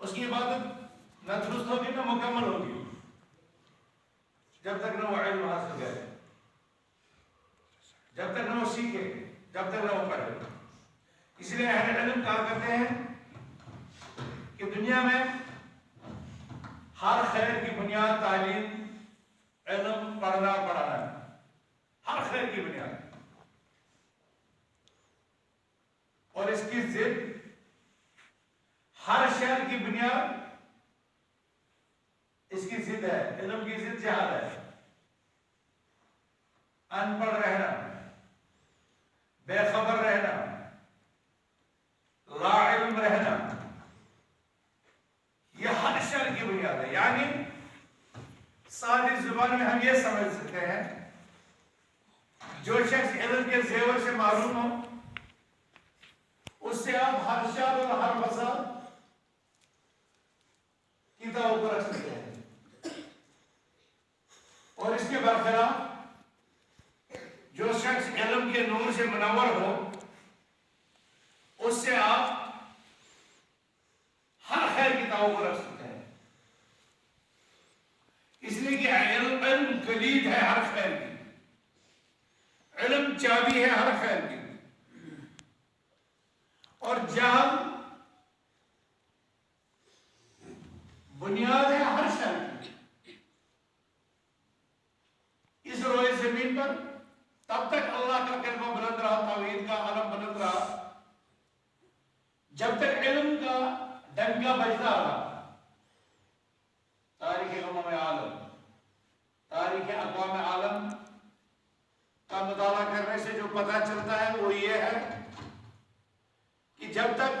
اس کی عبادت نہ درست ہوگی نہ مکمل ہوگی جب تک نہ وہ علم حاصل کرے، جب تک نہ وہ سیکھے، جب تک نہ وہ پڑھے۔ اس لیے اہل علم کہا کرتے ہیں کہ دنیا میں ہر خیر کی بنیاد تعلیم، علم، پڑھنا پڑھانا ہے، ہر خیر کی بنیاد، اور اس کی ضد ہر شر کی بنیاد اس کی ضد ہے، علم کی ضد جہاد ہے، ان پڑھ رہنا، بے خبر رہنا، لا علم رہنا، یہ ہر شر کی بنیاد ہے۔ یعنی سادی زبان میں ہم یہ سمجھ سکتے ہیں، جو شخص علم کے زیور سے معلوم ہو، اس سے آپ ہر شر اور ہر فساد کی توقع رکھ سکتے ہیں، اور اس کے برخلاف جو شخص علم کے نور سے منور ہو، اس سے آپ ہر خیر کی توقع رکھ سکتے ہیں، اس لیے کہ علم کلید ہے ہر خیر کی، علم چابی ہے ہر خیر کی، اور جہل بنیاد ہے ہر شر کی۔ اس روئے زمین پر تب تک اللہ کا کلمہ بلند رہا، توحید کا علم بلند رہا، جب تک علم کا ڈنکا بجتا رہا۔ تاریخ امم عالم، تاریخ اقوام عالم کا مطالعہ کرنے سے جو پتہ چلتا ہے وہ یہ ہے کہ جب تک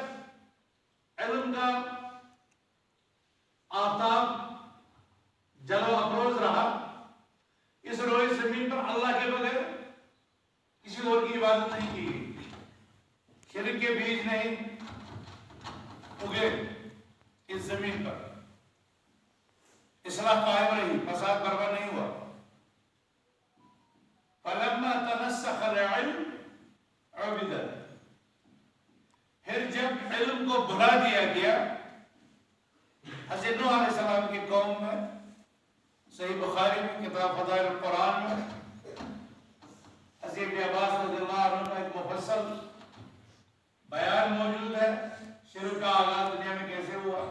علم کا آفتاب جلو افروز رہا، اس روئے زمین پر اللہ کے بغیر کسی اور کی عبادت نہیں کی گئی، شرک کے بیج نہیں اگے اس زمین پر، اصلاح قائم رہی، فساد برپا نہیں ہوا۔ فلما تنسخ العلم عبد، پھر جب علم کو بھلا دیا گیا، حضرت نوح علیہ السلام کی قوم میں، صحیح بخاری میں کتاب فضائل القرآن میں حضرت ابن عباس رضی اللہ عنہ کا ایک مفصل بیان موجود ہے، شرک کا آغاز دنیا میں کیسے ہوا۔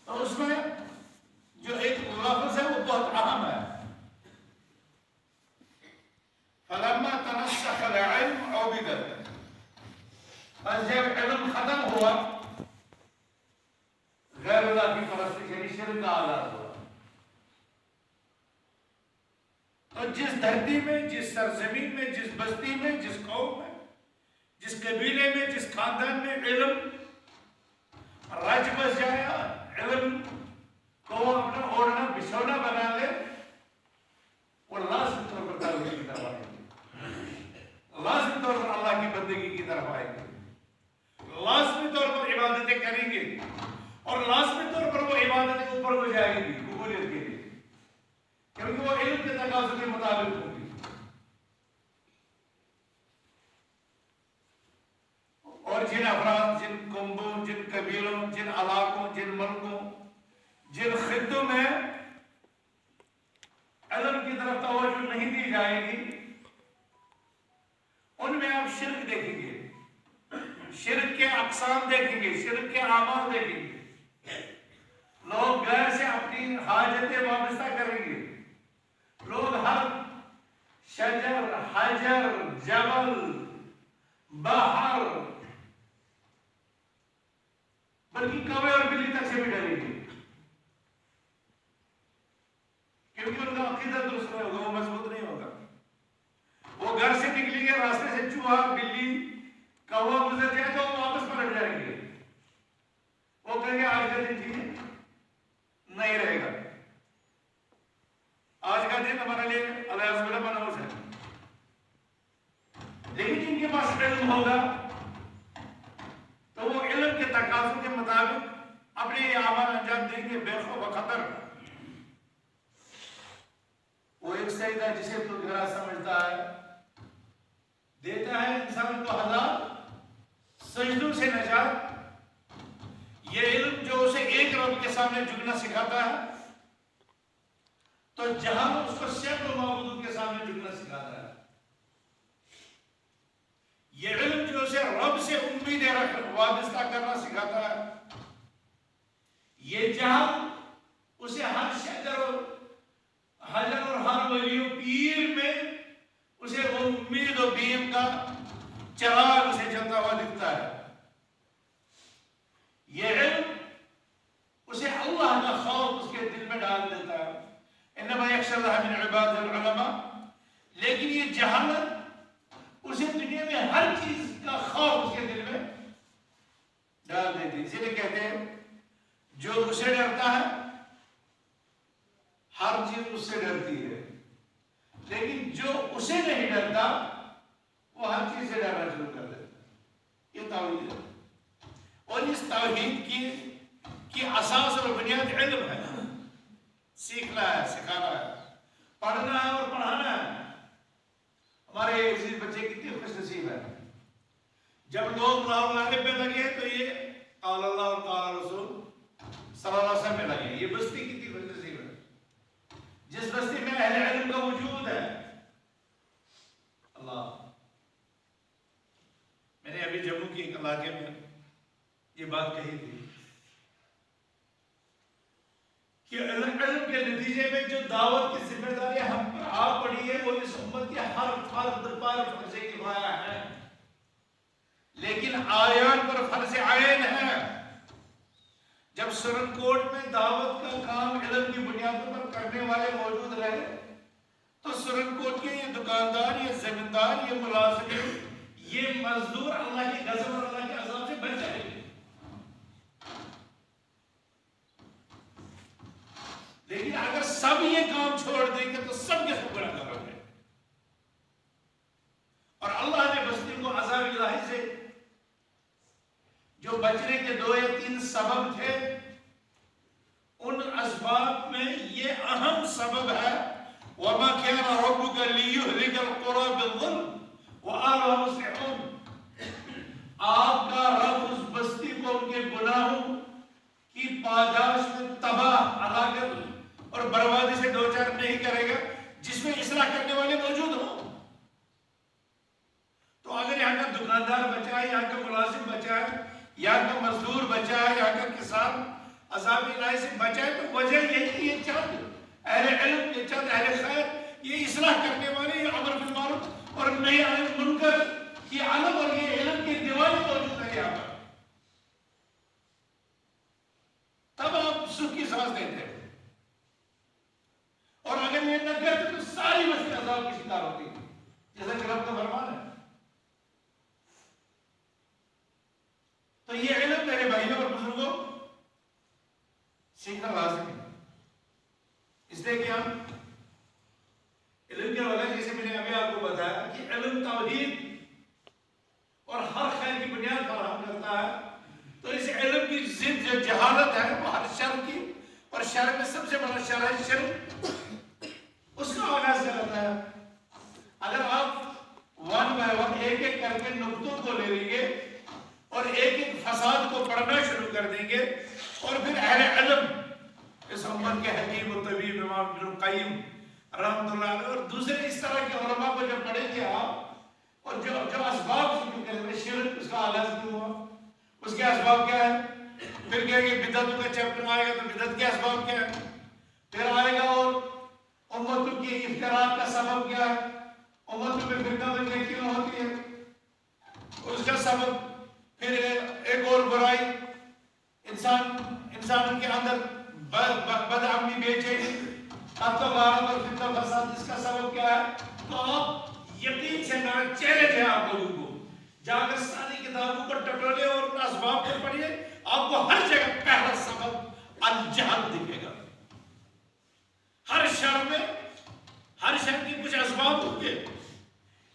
تو اس میں جو ایک لفظ ہے وہ بہت اہم ہے، فلما تنسخ العلم عبد، بس جب علم ختم ہوا، غیر اللہ کی پرستش یعنی شرک کا آغاز ہوا۔ تو جس دھرتی میں، جس سرزمین میں، جس بستی میں، جس قوم میں، جس قبیلے میں، جس خاندان میں علم رج بس جائے، علم کو اپنا اوڑھنا بچھونا بنا لے، وہ لازم طور پر توحید کی طرف آئے گی، لازم طور پر اللہ کی بندگی کی طرف آئے گی، لازمی طور پر عبادتیں کریں گے، اور لازمی طور پر وہ عبادتیں اوپر ہو جائیں گی قبولیت کے لیے، کیونکہ وہ علم کے تقاضوں کے مطابق ہوگی۔ اور جن افراد، جن قوموں، جن قبیلوں، جن علاقوں، جن ملکوں، جن خطوں میں علم کی طرف توجہ نہیں دی جائے گی، ان میں آپ شرک دیکھیں گے، شرک کے اقسام دیکھیں گے، شرک کے اعمال دیکھیں گے، لوگ غیر سے اپنی حاجتیں وابستہ کریں گے، لوگ ہر شجر، حجر، جبل، بحر، بلکہ کوے اور بلی تک سے بھی ڈریں گے، کیونکہ ان کا عقیدہ درست نہیں ہوگا، وہ مضبوط نہیں ہوگا۔ وہ گھر سے نکلیں گے، راستے سے چوہا، بلی، کوا گزر جائے تو وہ واپس پلٹ جائیں گے، وہ کہیں گے آج کا دن ٹھیک ہے، نہیں رہے گا، آج کا دن ہمارے لیے علیہ منحوس ہے۔ لیکن جن کے پاس علم ہوگا تو وہ علم کے تقاضوں کے مطابق اپنے یہ اعمال انجام دیں گے بے خوف و خطر۔ وہ ایک سجدہ جسے تو گہرا سمجھتا ہے، دیتا ہے انسان کو ہزار سجدوں سے نجات، یہ علم جو اسے ایک رب کے سامنے جھکنا سکھاتا ہے، تو جہاں اس کو سینکڑوں معبودوں کے سامنے جھکنا سکھاتا ہے۔ یہ علم جو اسے رب سے امیدیں رکھ وابستہ کرنا سکھاتا ہے، یہ جہاں اسے ہر شجر اور حجر اور ہر ولی و پیر میں اسے وہ امید و بیم کا چراغ اسے جلتا ہوا دکھتا ہے۔ یہ علم اسے اللہ کا خوف اس کے دل میں ڈال دیتا ہے، انما یخشی اللہ من عباد العلماء۔ لیکن یہ جہالت اسے دنیا میں ہر چیز کا خوف اس کے دل میں ڈال دیتی ہے۔ اسی لیے کہتے ہیں جو اسے ڈرتا ہے ہر چیز اس سے ڈرتی ہے، لیکن جو اسے نہیں ڈرتا وہ ہر چیز سے ڈرنا شروع کر دیتا ہے۔ یہ توحید ہے، اور اس توحید کی اساس اور بنیاد علم ہے، سیکھنا ہے، سکھانا ہے، پڑھنا ہے اور پڑھانا ہے۔ ہمارے عزیز بچے کتنے خوش نصیب ہیں، جب لوگ اللہ پہ لگے تو یہ قال اللہ اور قال رسول صلی اللہ علیہ وسلم پہ لگے۔ یہ بستی کتنی خوش نصیب ہے جس بستی میں اہل علم کا وجود ہے۔ اللہ، میں نے ابھی جموں کے ایک علاقے میں یہ بات کہی تھی کہ علم کے نتیجے میں جو دعوت کی ذمہ داری ہم پر آ پڑی ہے وہ اس امت کے ہر فرد پر فرض کفایہ ہے، لیکن آیان پر فرض عین ہے۔ جب سرن کوٹ میں دعوت کا کام علم کی بنیادوں پر کرنے والے موجود رہے تو سرن کوٹ کے یہ دکاندار، یہ زمیندار، یہ ملازم، یہ مزدور اللہ کی غضب اور اللہ کے عذاب سے بچ جائیں گے۔ لیکن اگر سب یہ کام چھوڑ دیں گے تو سب کے سب گناہ گار ہوں گے، اور اللہ نے بستی کو عذاب الہی سے جو بچنے کے 2 یا 3 سبب تھے، ان اسباب میں یہ اہم سبب ہے وَمَا كَانَ رَبُّكَ لِيُهْلِكَ الْقُرَى بِالظُّلْمِ وَأَهْلُهَا مُصْلِحُونَ۔ آپ کا رب اس بستی کو ان کے گناہوں کی پاداش میں تباہ، ہلاکت اور بربادی سے دوچار نہیں کرے گا جس میں اصلاح کرنے والے موجود ہوں۔ تو اگر یہاں کا دکاندار بچا ہے، یہاں کا ملازم بچا ہے، یہاں کا مزدور بچا ہے، یہاں کا کسان عذاب الہی سے بچا ہے، تو وجہ یہی کہ یہ چند اہل علم، یہ چند اہل خیر، یہ اصلاح کرنے والے، یہ امر بالمعروف اور نہی عن المنکر کی علم اور یہ علم کی دیوانی موجود ہے یہاں پر، تب آپ سکھ کی سانس دیتے ہیں۔ اور اگر یہ نہ کرتے تو ساری بستی عذاب کی شکار ہوتی ہے، جیسا کہ رب کا فرمان ہے۔ تو یہ علم میرے بھائیوں اور بزرگوں سیکھنا لازم ہے، اس لیے کہ ہم علم کے بغیر، جیسے میں نے ابھی آپ کو بتایا کہ علم توحید اور ہر خیر کی بنیاد فراہم کرتا ہے، تو اس علم کی ضد جو جہالت ہے وہ ہر شر کی، اور شر میں سب سے بڑا شر ہے شرک، اس کا آغاز کرتا ہے۔ اگر آپ 1 by 1 ایک ایک کر کے نقطوں کو لے لیں گے اور ایک ایک فساد کو پڑھنا شروع کر دیں گے، اور پھر اہل علم، اس امت کے حکیم و طبیب امام ابن القیم رحمۃ اللہ علیہ اور دوسرے اس طرح کے علماء کو جب پڑھیں گے آپ، اور جو اسباب ذکر کریں گے، شرک اس کا آغاز کیوں ہوا، اس کے اسباب کیا ہے، پھر کہیں گے بدعتوں کا چیپٹر آئے گا تو بدعت کے اسباب کیا ہے، پھر آئے گا اور امتوں کی افتراق کا سبب کیا ہے، امتوں میں فرقہ بندی کیوں ہوتی ہے، اس کا سبب، پھر ایک اور برائی، انسان کے اندر بدعملی، بے چینی، قتل و غارت اور فتنہ فساد، اس کا سبب کیا ہے۔ تو آپ یقین سے میرا چیلنج ہے آپ لوگوں کو، جا کر ساری کتابوں کو ٹٹولے اور ان اسباب کو پڑھیے، آپ کو ہر جگہ پہلا سبب الجہل دکھے گا۔ ہر شر کی کچھ اسباب ہوں گے،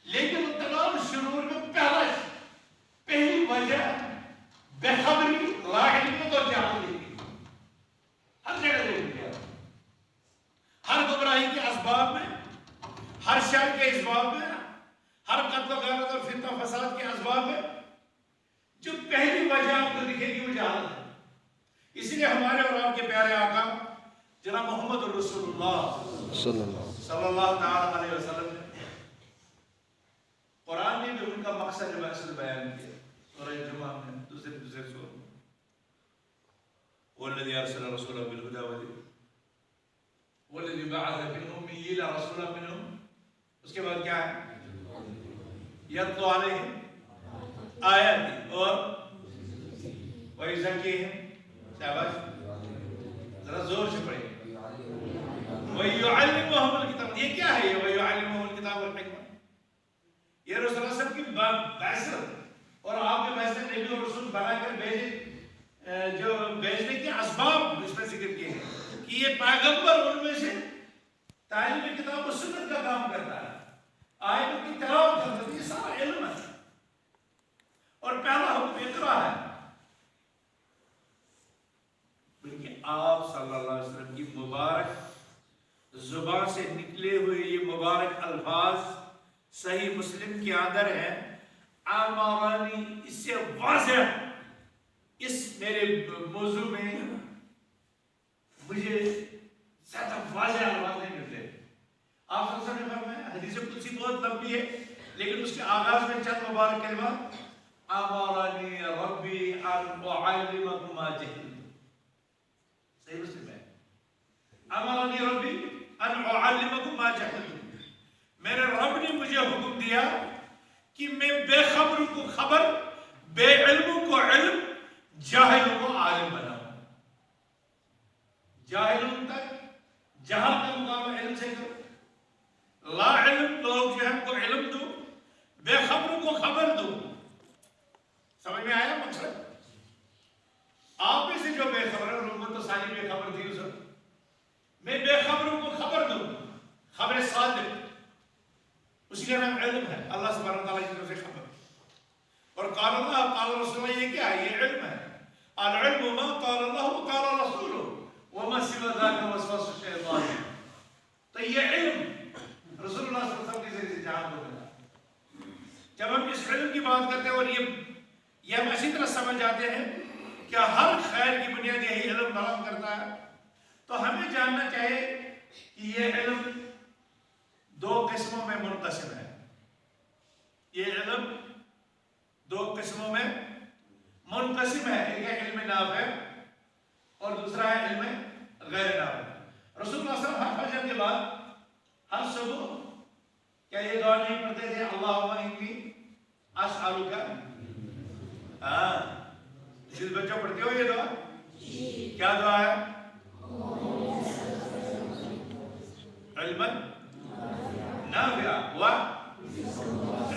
لیکن ان تمام شرور میں پہلی وجہ بے خبری، لا علمیت اور جہالت ہے۔ ہر جگہ دیکھ لیا، ہر گمراہی کے اسباب میں، ہر شر کے اسباب میں، ہر قتل و غارت اور فتنہ فساد کے اسباب میں جو پہلی وجہ لیے ہمارے اور آپ کے پیارے آقا جناب محمد الرسول اللہ صلی اللہ تعالی علیہ وسلم نے قرآن نے بھی ان کا مقصد بیان کیا سورہ جمعہ میں دوسرے سورہ میں والذی ارسل رسولہ بالہدی والذی بعث فی الامین رسولا منہم، اس کے بعد کیا ہے؟ یتلو علیہم آیاتی اور وَيُزَكِّيهِمْ، شاباش ذرا زور سے پڑھیں، وَيُعَلِّمُهُمُ الْكِتَابَ، یہ کیا ہے یہ وَيُعَلِّمُهُمُ الْكِتَابَ وَالْحِكْمَةَ؟ یہ رسول اللہ صلی اللہ علیہ وسلم کی بعثت اور آپ کے بعثت نبی اور رسول بنا کر بھیجے، جو بھیجنے کے اسباب اس میں ذکر کیے ہیں کہ یہ پیغمبر ان میں سے تعلیم کتاب و سنت کا کام کرتا ہے، آیتوں کی تلاوت کرتا ہے، یہ سارا علم ہے اور پہلا حکم اقرا ہے۔ بلکہ آپ صلی اللہ علیہ وسلم کی مبارک زبان سے نکلے ہوئے یہ مبارک الفاظ صحیح مسلم کے اندر ہیں، امرانی، اس سے واضح اس میرے موضوع میں مجھے زیادہ واضح الفاظ نہیں ملتے۔ آپ صلی اللہ علیہ وسلم نے فرمایا، حدیث قدسی بہت لمبی ہے لیکن اس کے آغاز میں چند مبارک کلمات، امرانی ربی ان اعلمکم ما جہلتم، صحیح مسلم ہے، امرانی ربی ان اعلمکم ما جہلتم، میرے رب نے مجھے حکم دیا کہ میں بے خبروں کو خبر، بے علموں کو علم، جاہلوں کو عالم بناؤں۔ جاہلوں تک جہل کا مقابلہ علم سے کرو، لا علم لوگ جو ہے کو علم دو، بے خبروں کو خبر دو۔ سمجھ میں آیا مقصد؟ آپ میں سے جو بے خبر ہے، لوگوں تو ساری بے خبر تھی اس وقت، میں بے خبروں کو خبر دوں، خبر صادق، اسی کا نام علم ہے، اللہ سبحانہ وتعالیٰ کی طرف سے خبر۔ اور قال اللہ قال رسول اللہ، یہ کیا ہے؟ یہ علم ہے۔ العلم ما قال اللہ وقال رسولہ وما سوى ذاك وسوس الشیطان، تو یہ علم رسول اللہ صلی اللہ علیہ وسلم کے ذریعے سے جہاں کو ملا۔ جب ہم اس علم کی بات کرتے ہیں اور یہ ہم اسی طرح سمجھ جاتے ہیں کہ ہر خیر کی بنیاد یہی علم فراہم کرتا ہے، تو ہمیں جاننا چاہیے کہ یہ علم دو قسموں میں منقسم ہے۔ یہ علم دو قسموں میں منقسم ہے، ایک ہے علم نافع اور دوسرا ہے علم غیر نافع۔ رسول اللہ صلی اللہ علیہ وسلم ہر فجر کے بعد ہر صبح کیا یہ دعا نہیں پڑھتے تھے؟ اللہم انی اسألک، جس بچوں پڑھتے ہو یہ دعا، کیا دعا ہے؟ علما نافعا و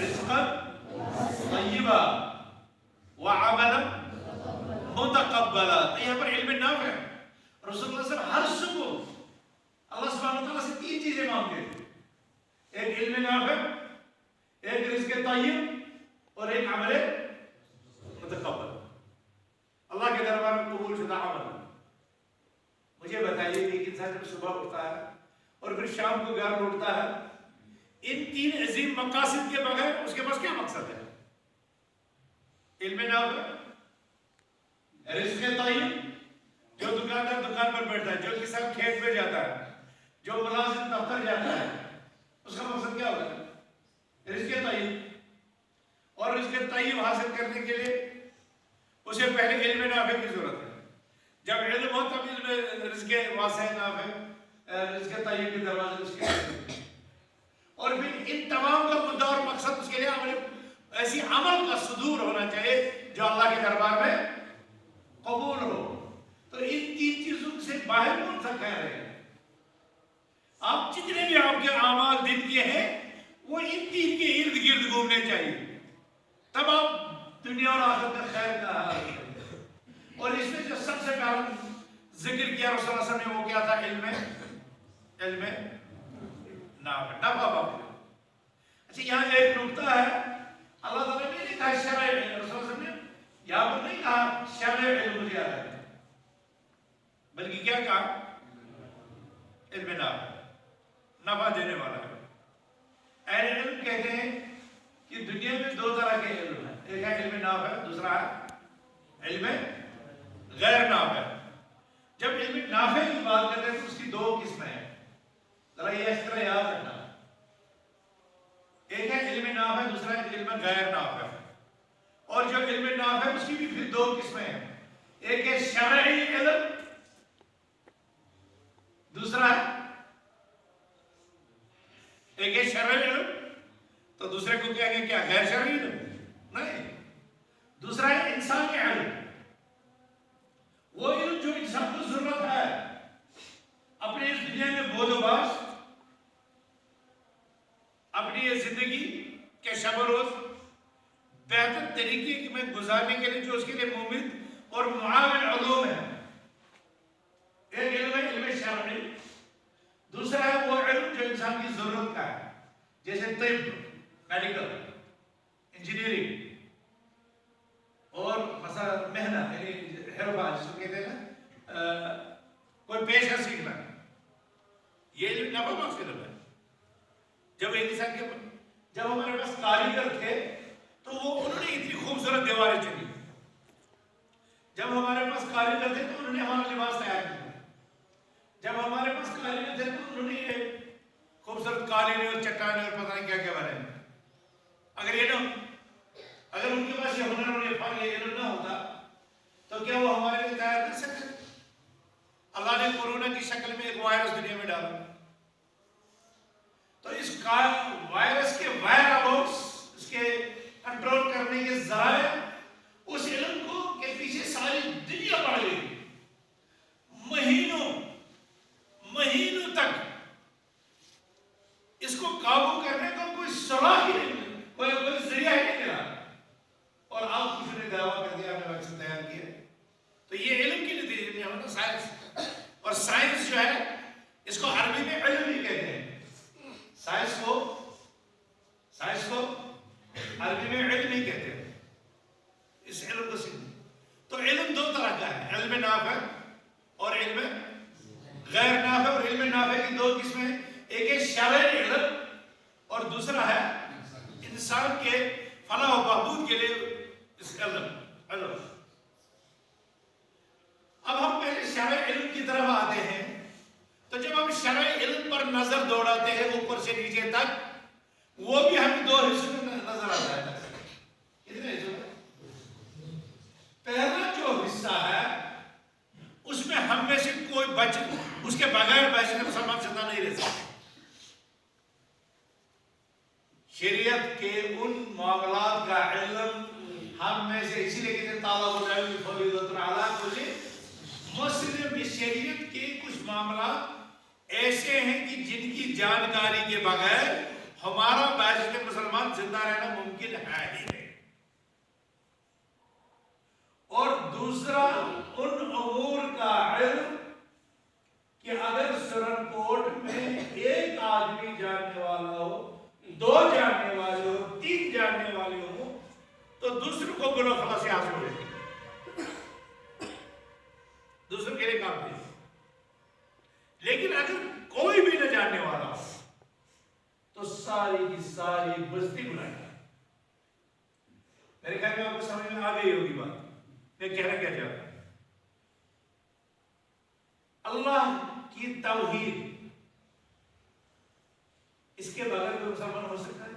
رزقا طیبا و عملا متقبلا۔ تو یہاں پر علم نافع، رسول اللہ صلی اللہ علیہ وسلم ہر صبح اللہ سبحانہ وتعالیٰ سے تین چیزیں مانگتے تھے، ایک علم نافع، ایک رزق طیب اور ایک عمل متقبل، اللہ کے دربار میں قبول شدہ عمل۔ مجھے بتائیے کہ ایک انسان جب صبح اٹھتا ہے اور پھر شام کو گھر لوٹتا ہے، ان تین عظیم مقاصد کے بغیر اس کے پاس کیا مقصد ہے؟ علم نافع، رزق طیب، جو دکاندار دکان پر بیٹھتا ہے، جو کسان کھیت میں جاتا ہے، جو ملازم دفتر جاتا ہے، اس کا مقصد کیا ہوتا ہے؟ رزق طیب۔ اور رزق طیب حاصل کرنے کے لیے اسے پہلے علم نافع کی ضرورت ہے۔ جب علم ہو تب علم رزق واسع نافع، رزق طیب کے دروازے اس کے لیے، اور پھر ان تمام کا مدعا اور مقصد اس کے لیے ایسی عمل کا صدور ہونا چاہیے جو اللہ کے دربار میں قبول ہو۔ تو ان تین چیزوں سے باہر کون سا خیر ہے؟ آپ جتنے بھی آپ کے اعمال دن کے ہیں وہ ان تین کے ارد گرد گھومنے چاہیے، تب آپ دنیا اور آخرت کا خیر کا حال کریں۔ اور اس میں جو سب سے پہلا ذکر کیا رسول اللہ صلی اللہ علیہ وسلم نے وہ کیا تھا؟ علم نافع، نفع بخش۔ اچھا یہاں ایک نقطہ ہے، اللہ تعالیٰ نے نہیں کہا شرع، رسول اللہ صلی اللہ علیہ وسلم نے یہاں پر نہیں کہا شرع علم مجھے آتا ہے، بلکہ کیا کہا؟ علم نافع، نفع دینے والا ہے۔ اہل علم کہتے ہیں کہ دنیا میں دو طرح کے علم ہیں، ایک ہے علم نافع، دوسرا ہے علم غیر نافع۔ نافع کی بات کرتے ہیں تو اس کی دو قسمیں ہیں، ذرا یہ اس طرح یاد رکھنا، ایک ہے علم نافع، دوسرا ہے علم غیر نافع، اور جو علم نافع اس کی بھی پھر دو قسمیں ہیں، ایک ہے شرعی علم، دوسرا ہے ایک ہے شرعی علم تو دوسرے کو کہیں گے کیا غیر شرعی علم؟ نہیں، دوسرا ہے انسانی علم، وہ علم جو انسان کو ضرورت ہے اپنی اس دنیا میں بود و باش، اپنی یہ زندگی کے شب و روز بہتر طریقے میں گزارنے کے لیے جو اس کے لیے مومن اور معاون علوم ہے، ایک علم ہے علم شرعی، دوسرا ہے وہ علم جو انسان کی ضرورت کا ہے، جیسے طب، میڈیکل، انجینئرنگ، اور مثلا محنت یعنی حرفہ جس کو کہتے ہیں نا کوئی پیشہ سیکھنا، یہ علم نفع بخش علم ہے۔ جب ایک انسان کے جب ہمارے پاس کاریگر تھے تو وہ انہوں نے اتنی خوبصورت دیواریں چنی، جب ہمارے پاس کاریگر تھے تو انہوں نے ہمارا لباس تیار کیا، جب ہمارے پاس کاریگر تھے تو انہوں نے یہ خوبصورت قالینیں اور چٹانیں اور پتہ نہیں کیا کیا بنائے۔ اگر ان کے پاس یہ ہنر اور یہ فن یہ علم نہ ہوتا تو کیا وہ ہمارے لیے تیار کر سکتے؟ اللہ نے کورونا کی شکل میں ایک وائرس دنیا میں ڈالا، تو اس وائرس کے وائرس اس کے کنٹرول کرنے کے ذرائع اس علم کو کے پیچھے ساری دنیا پڑ گئی، مہینوں تک اس کو قابو کرنے کا کوئی سراغ ہی نہیں، کوئی ذریعہ ہی نہیں ملا، اور آپ کسی نے دعویٰ کر دیا ہم نے ویکسین تیار کیا۔ تو یہ علم کے نتیجے میں ہوتا سائنس، اور سائنس جو ہے اس کو عربی میں علم ہی کہتے ہیں، سائنس کو عربی میں علم ہی کہتے ہیں، اس علم کو سیکھنا۔ تو علم دو طرح کا ہے، علم نافع اور علم غیر نافع، اور علم نافع کی دو قسمیں، ایک ہے شرعی علم اور دوسرا ہے انسان کے فلاح و بہبود کے لیے اس علم۔ اب ہم پہلے شرعی علم کی طرف آتے ہیں، تو جب ہم شرعی علم پر نظر دوڑاتے ہیں اوپر سے نیچے تک، وہ بھی ہمیں دو حصوں میں نظر آتا ہے۔ کتنے حصوں میں؟ پہلا جو حصہ ہے اس میں ہم میں سے کوئی اس کے بغیر مسلمان زندہ نہیں رہ سکتے۔ شریعت کے ان معاملات کا علم ہم میں سے، اسی لیے کہتے ہیں طالب العلم فریضۃ علی کل مسلم، شریعت کے کچھ معاملات ایسے ہیں کہ جن کی جانکاری کے بغیر ہمارا باعث مسلمان زندہ رہنا ممکن ہے ہی نہیں۔ اور دوسرا ان امور کا علم کہ اگر سرن کوٹ میں ایک آدمی جاننے والا ہو، دو جاننے والے ہو، تین جاننے والے ہو، تو دوسروں کو گناہ خلاصی حاصل ہو جائے گی، دوسروں کے لیے کام نہیں۔ لیکن اگر کوئی بھی نہ جاننے والا ہو تو ساری کی ساری بستی گناہ ہے۔ میرے خیال میں آپ کو سمجھ میں آ گئی ہوگی بات میں کہنا کیا چاہتا ہوں۔ اللہ کی توحید، اس کے بغیر کوئی مسلمان ہو سکتا ہے؟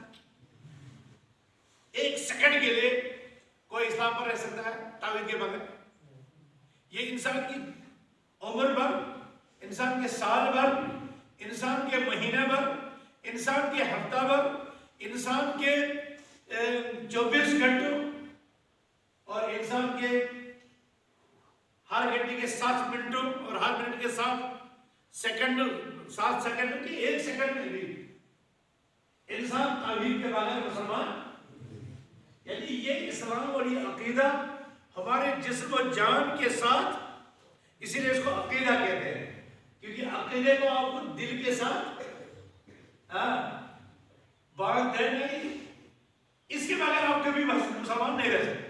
ایک سیکنڈ کے لیے کوئی اسلام پر رہ سکتا ہے توحید کے بغیر؟ یہ انسان کی عمر بھر، انسان کے سال بھر، انسان کے مہینے بھر، انسان کے ہفتہ بھر، انسان کے 24 گھنٹوں، اور انسان کے ہر گھنٹے کے 7 منٹوں، اور ہر منٹ کے 7 سیکنڈ، 7 سیکنڈ کی ایک سیکنڈ میں بھی انسان توحید کے بغیر مسلمان، یعنی یہ اسلام اور یہ عقیدہ ہمارے جسم و جان کے ساتھ، اسی لیے اس کو عقیدہ کہتے ہیں، کیونکہ عقیدے کو آپ کو دل کے ساتھ باندھ دینا ہی، اس کے بغیر آپ کبھی مسلمان نہیں رہ سکتے۔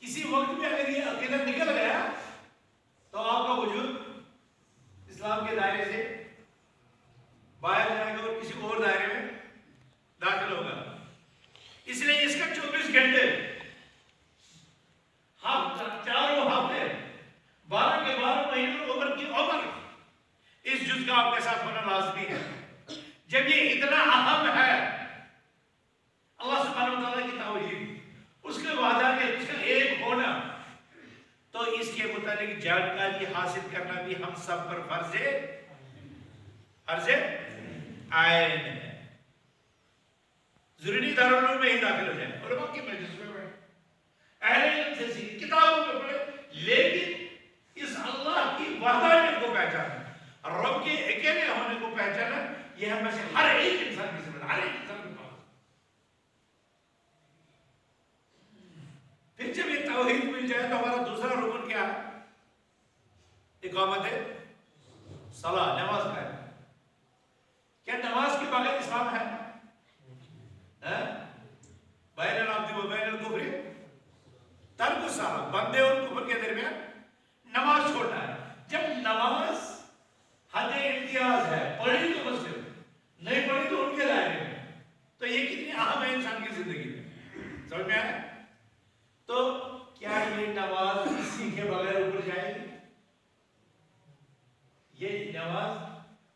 کسی وقت میں اگر یہ عقیدہ نکل گیا تو آپ کا وجود اسلام کے دائرے سے باہر جائے گا اور کسی اور دائرے میں داخل ہوگا۔ اس لیے اس کا 24 گھنٹے، چاروں ہفتے، 12 کے 12 مہینے کے متعلق جانکاری حاصل کرنا بھی ہم سب پر فرض عین ہے. ضروری دارالعلوم میں ہی داخل ہو جائیں, علماء کی مجلس میں بیٹھیں, اہل علم سے سیکھیں, کتابوں میں پڑھیں, لیکن اس اللہ کی وحدانیت کو پہچانا, رب کے اکیلے ہونے کو پہچانا, یہ ہم میں سے ہر ایک انسان کی ذمہ داری, ہر ایک انسان کے پاس. پھر جب یہ توحید مل جائے تو ہمارا دوسرا رکن کیا ہے؟ اقامت صلاح, نماز کا ہے. کیا نماز کے بغیر اسلام ہے؟ بین العبد و بین الکفر ترک الصلاۃ, بندے اور کفر کے درمیان نماز چھوڑنا ہے. جب نماز حد امتیاز ہے, پڑھی تو مسلم, نہیں پڑھی تو ان کے دائرے میں, تو یہ کتنی اہم ہے انسان کی زندگی میں, سمجھ میں آئے؟ تو کیا یہ نماز کسی کے بغیر اوپر جائے گی؟ یہ نماز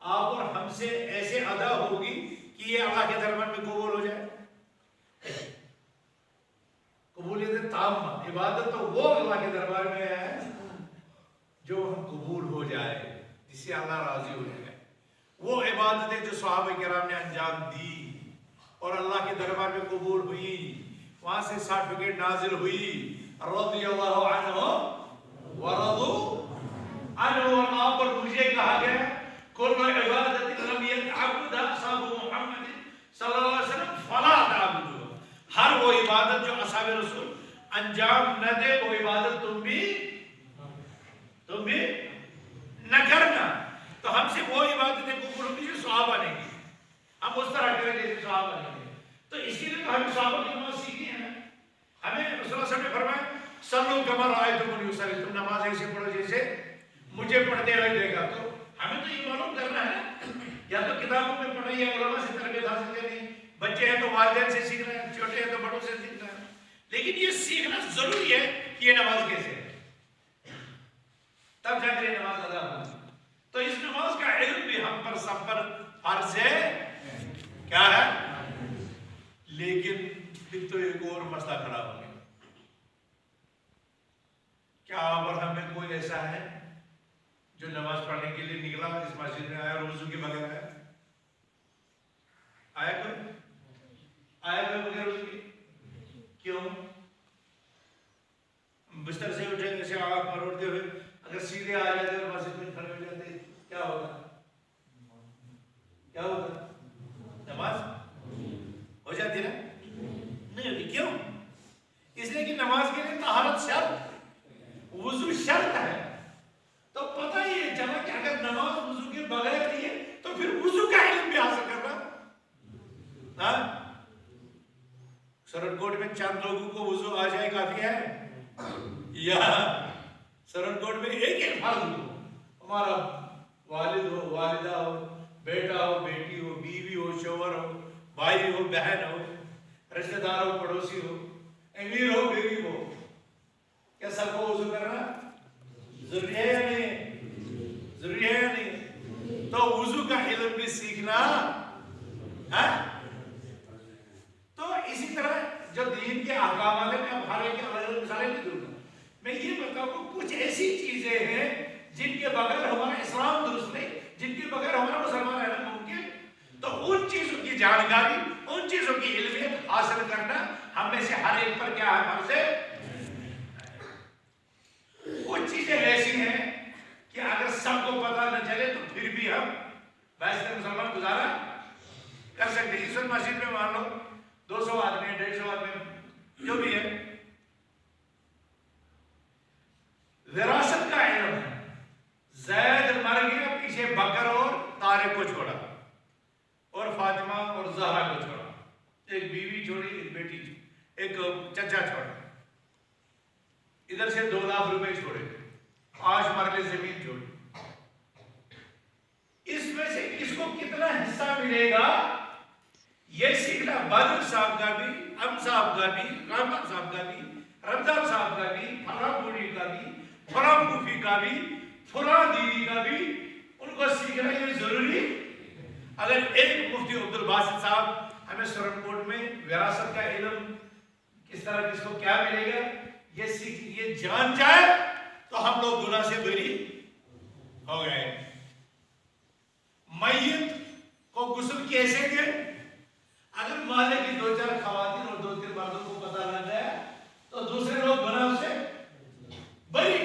آپ اور ہم سے ایسے ادا ہوگی کہ یہ اللہ کے دربار میں قبول ہو جائے. قبولیت تامہ, عبادت تو وہ اللہ کے دربار میں ہے جو ہم قبول ہو جائے, جس سے اللہ راضی ہو جائے. وہ عبادتیں جو صحابہ کرام نے انجام دی اور اللہ کے دربار میں قبول ہوئی, وہاں سے سرٹیفکیٹ نازل ہوئی, رضی اللہ عنہ ورضوا عنہ, اور وہاں پر مجھے کہا گیا کل عبادت لم یتعبدها اصحاب محمد صلی اللہ علیہ وسلم فلا تعبدوها, ہر وہ عبادت جو اصحاب رسول انجام نہ دے وہ عبادت تم بھی نہ کرنا. تو ہم سے وہ عبادتیں قبول ہوگی جو صحابہ نے کی, ہم اس طرح کریں جیسے صحابہ نے کی. تو اسی لیے تو ہمیں صحابہ کی نماز سیکھنی ہے. ہمیں رسول اللہ صلی اللہ علیہ وسلم نے فرمایا صلو کما رأیتمونی اصلی, تم نماز ایسے پڑھو جیسے مجھے پڑھتے ہوئے دیکھا. تو ہمیں تو یہ معلوم کرنا ہے, یا تو کتابوں میں پڑھیں یا علماء سے تربیت حاصل کرنی. بچے ہیں تو والدین سے سیکھ رہے ہیں, چھوٹے ہیں تو بڑوں سے سیکھ رہے ہیں, لیکن یہ سیکھنا ضروری ہے کہ یہ نماز کیسے ہے, تب جا کر یہ نماز ادا ہوگی. تو اس نماز کا علم بھی ہم پر سب پر فرض ہے. کیا ہے؟ لیکن پھر تو ایک اور مسئلہ کھڑا ہو گیا. کیا اور ہمیں کوئی ایسا ہے جو نماز پڑھنے کے لیے نکلا اس مسجد میں آیا اور وضو کے بغیر آیا؟ آیا کوئی بغیر وضو کے؟ کیوں؟ بستر سے اٹھے جیسے آپ مروڑتے ہوئے اگر سیدھے آ جاتے اور مسجد میں کھڑے ہو جاتے کیا ہوتا؟ نماز ہو جاتی نا؟ نہیں ہوتی. کیوں؟ اس لیے کہ نماز کے لیے طہارت شرط, وضو شرط ہے. تو پتہ ہی ہے چلا کہ اگر نماز وضو کے بغیر نہیں ہے تو پھر وضو کا علم بھی حاصل کرنا. سرن کوٹ میں چند لوگوں کو وضو آ جائے کافی ہے, یا سرن کوٹ میں ایک فرض ہو, ہمارا والد ہو, والدہ ہو, بیٹا ہو, بیٹی ہو, بیوی ہو, شوہر ہو, بھائی ہو, بہن ہو, رشتہ دار ہو, پڑوسی ہو, امیر ہو, غریب ہو, کیا سب کو وضو کرنا ضروری ہے یا نہیں؟ ضروری ہے یا نہیں؟ تو وضو کا علم بھی سیکھنا ہے. تو اسی طرح جو دین کے احکامات ہیں, میں اب ہر ایک کی الگ الگ مثالیں نہیں دوں گا, میں یہ بتاؤں کہ کچھ ایسی چیزیں ہیں جن کے بغیر ہمارا اسلام درست نہیں, جن کے بغیر ہمارا مسلمان رہنا ممکن. تو ان چیزوں کی جانکاری, ان چیزوں کی علمیت حاصل کرنا ہم میں سے ہر ایک پر کیا ہے, فرض ہے. کچھ چیزیں ایسی ہیں کہ اگر سب کو پتہ نہ چلے تو پھر بھی ہم بیشتر مسلمان گزارا کر سکتے ہیں. اس وقت مسجد میں مان لو 200 آدمی, 150 آدمی, جو بھی ہے, وراثت کا علم ہے. زید مر گیا, پیچھے بکر اور طارق کو چھوڑا, اور فاطمہ اور زہرا کو چھوڑا, ایک بیوی چھوڑی, ایک بیٹی, ایک چچا چھوڑا, ادھر سے 2 لاکھ روپے چھوڑے, 5 مرلے زمین چھوڑی. اس میں سے کس کو کتنا حصہ ملے گا یہ سیکھنا بدر صاحب کا بھی, ام صاحب کا بھی, رحمان صاحب کا بھی, رمضان صاحب کا بھی, فلاں بوڑھی کا بھی, فلاں پھوپھی کا بھی, فلاں دیدی کا بھی, ان کو سیکھنا یہ ضروری. اگر ایک مفتی عبدالباسط صاحب ہمیں سرن کوٹ میں وراثت کا علم کس طرح کس کو کیا ملے گا یہ سیکھ, یہ جان جائے تو تو ہم لوگ گناہ سے بری ہو گئے. میت کو غسل کیسے دے؟ اگر محلے کی 2-4 خواتین اور 2-3 مردوں کو پتہ لگ گیا تو دوسرے لوگ گناہ سے بری.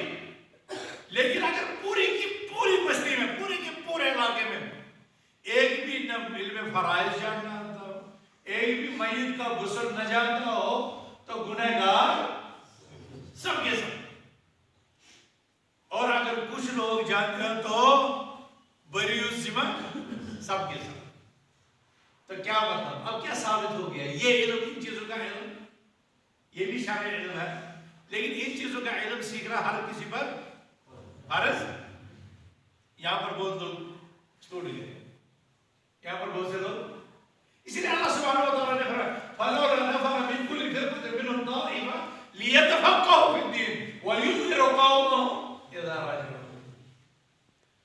لیکن اگر پوری کی پوری بستی میں، پورے کے پورے علاقے میں ایک بھی نہ علم فرائض جاننا ہوتا ہو، ایک بھی میت کا غسل نہ جانتا ہو، تو گنہگار سب کے سب. اور اگر کچھ لوگ جانتے ہو تو بری الذمہ سب کے سب. تو کیا مطلب؟ اب کیا ثابت ہو گیا؟ یہ علم، ان چیزوں کا علم، یہ بھی شامل علم ہے، لیکن ان چیزوں کا علم سیکھنا ہر کسی پر فرض. یہاں پر بہت لوگ چھوڑ گئے، یہاں پر بہت سے لوگ. اسی لیے اللہ سبحانہ و تعالیٰ نے فرمایا فَلَوْلَا نَفَرَ مِنْ كُلِّ فِرْقَةٍ مِنْهُمْ طَائِفَةٌ لِيَتَفَقَّهُوا فِي الدِّينِ وَلِيُنذِرُوا قَوْمَهُمْ إِذَا رَجَعُوا.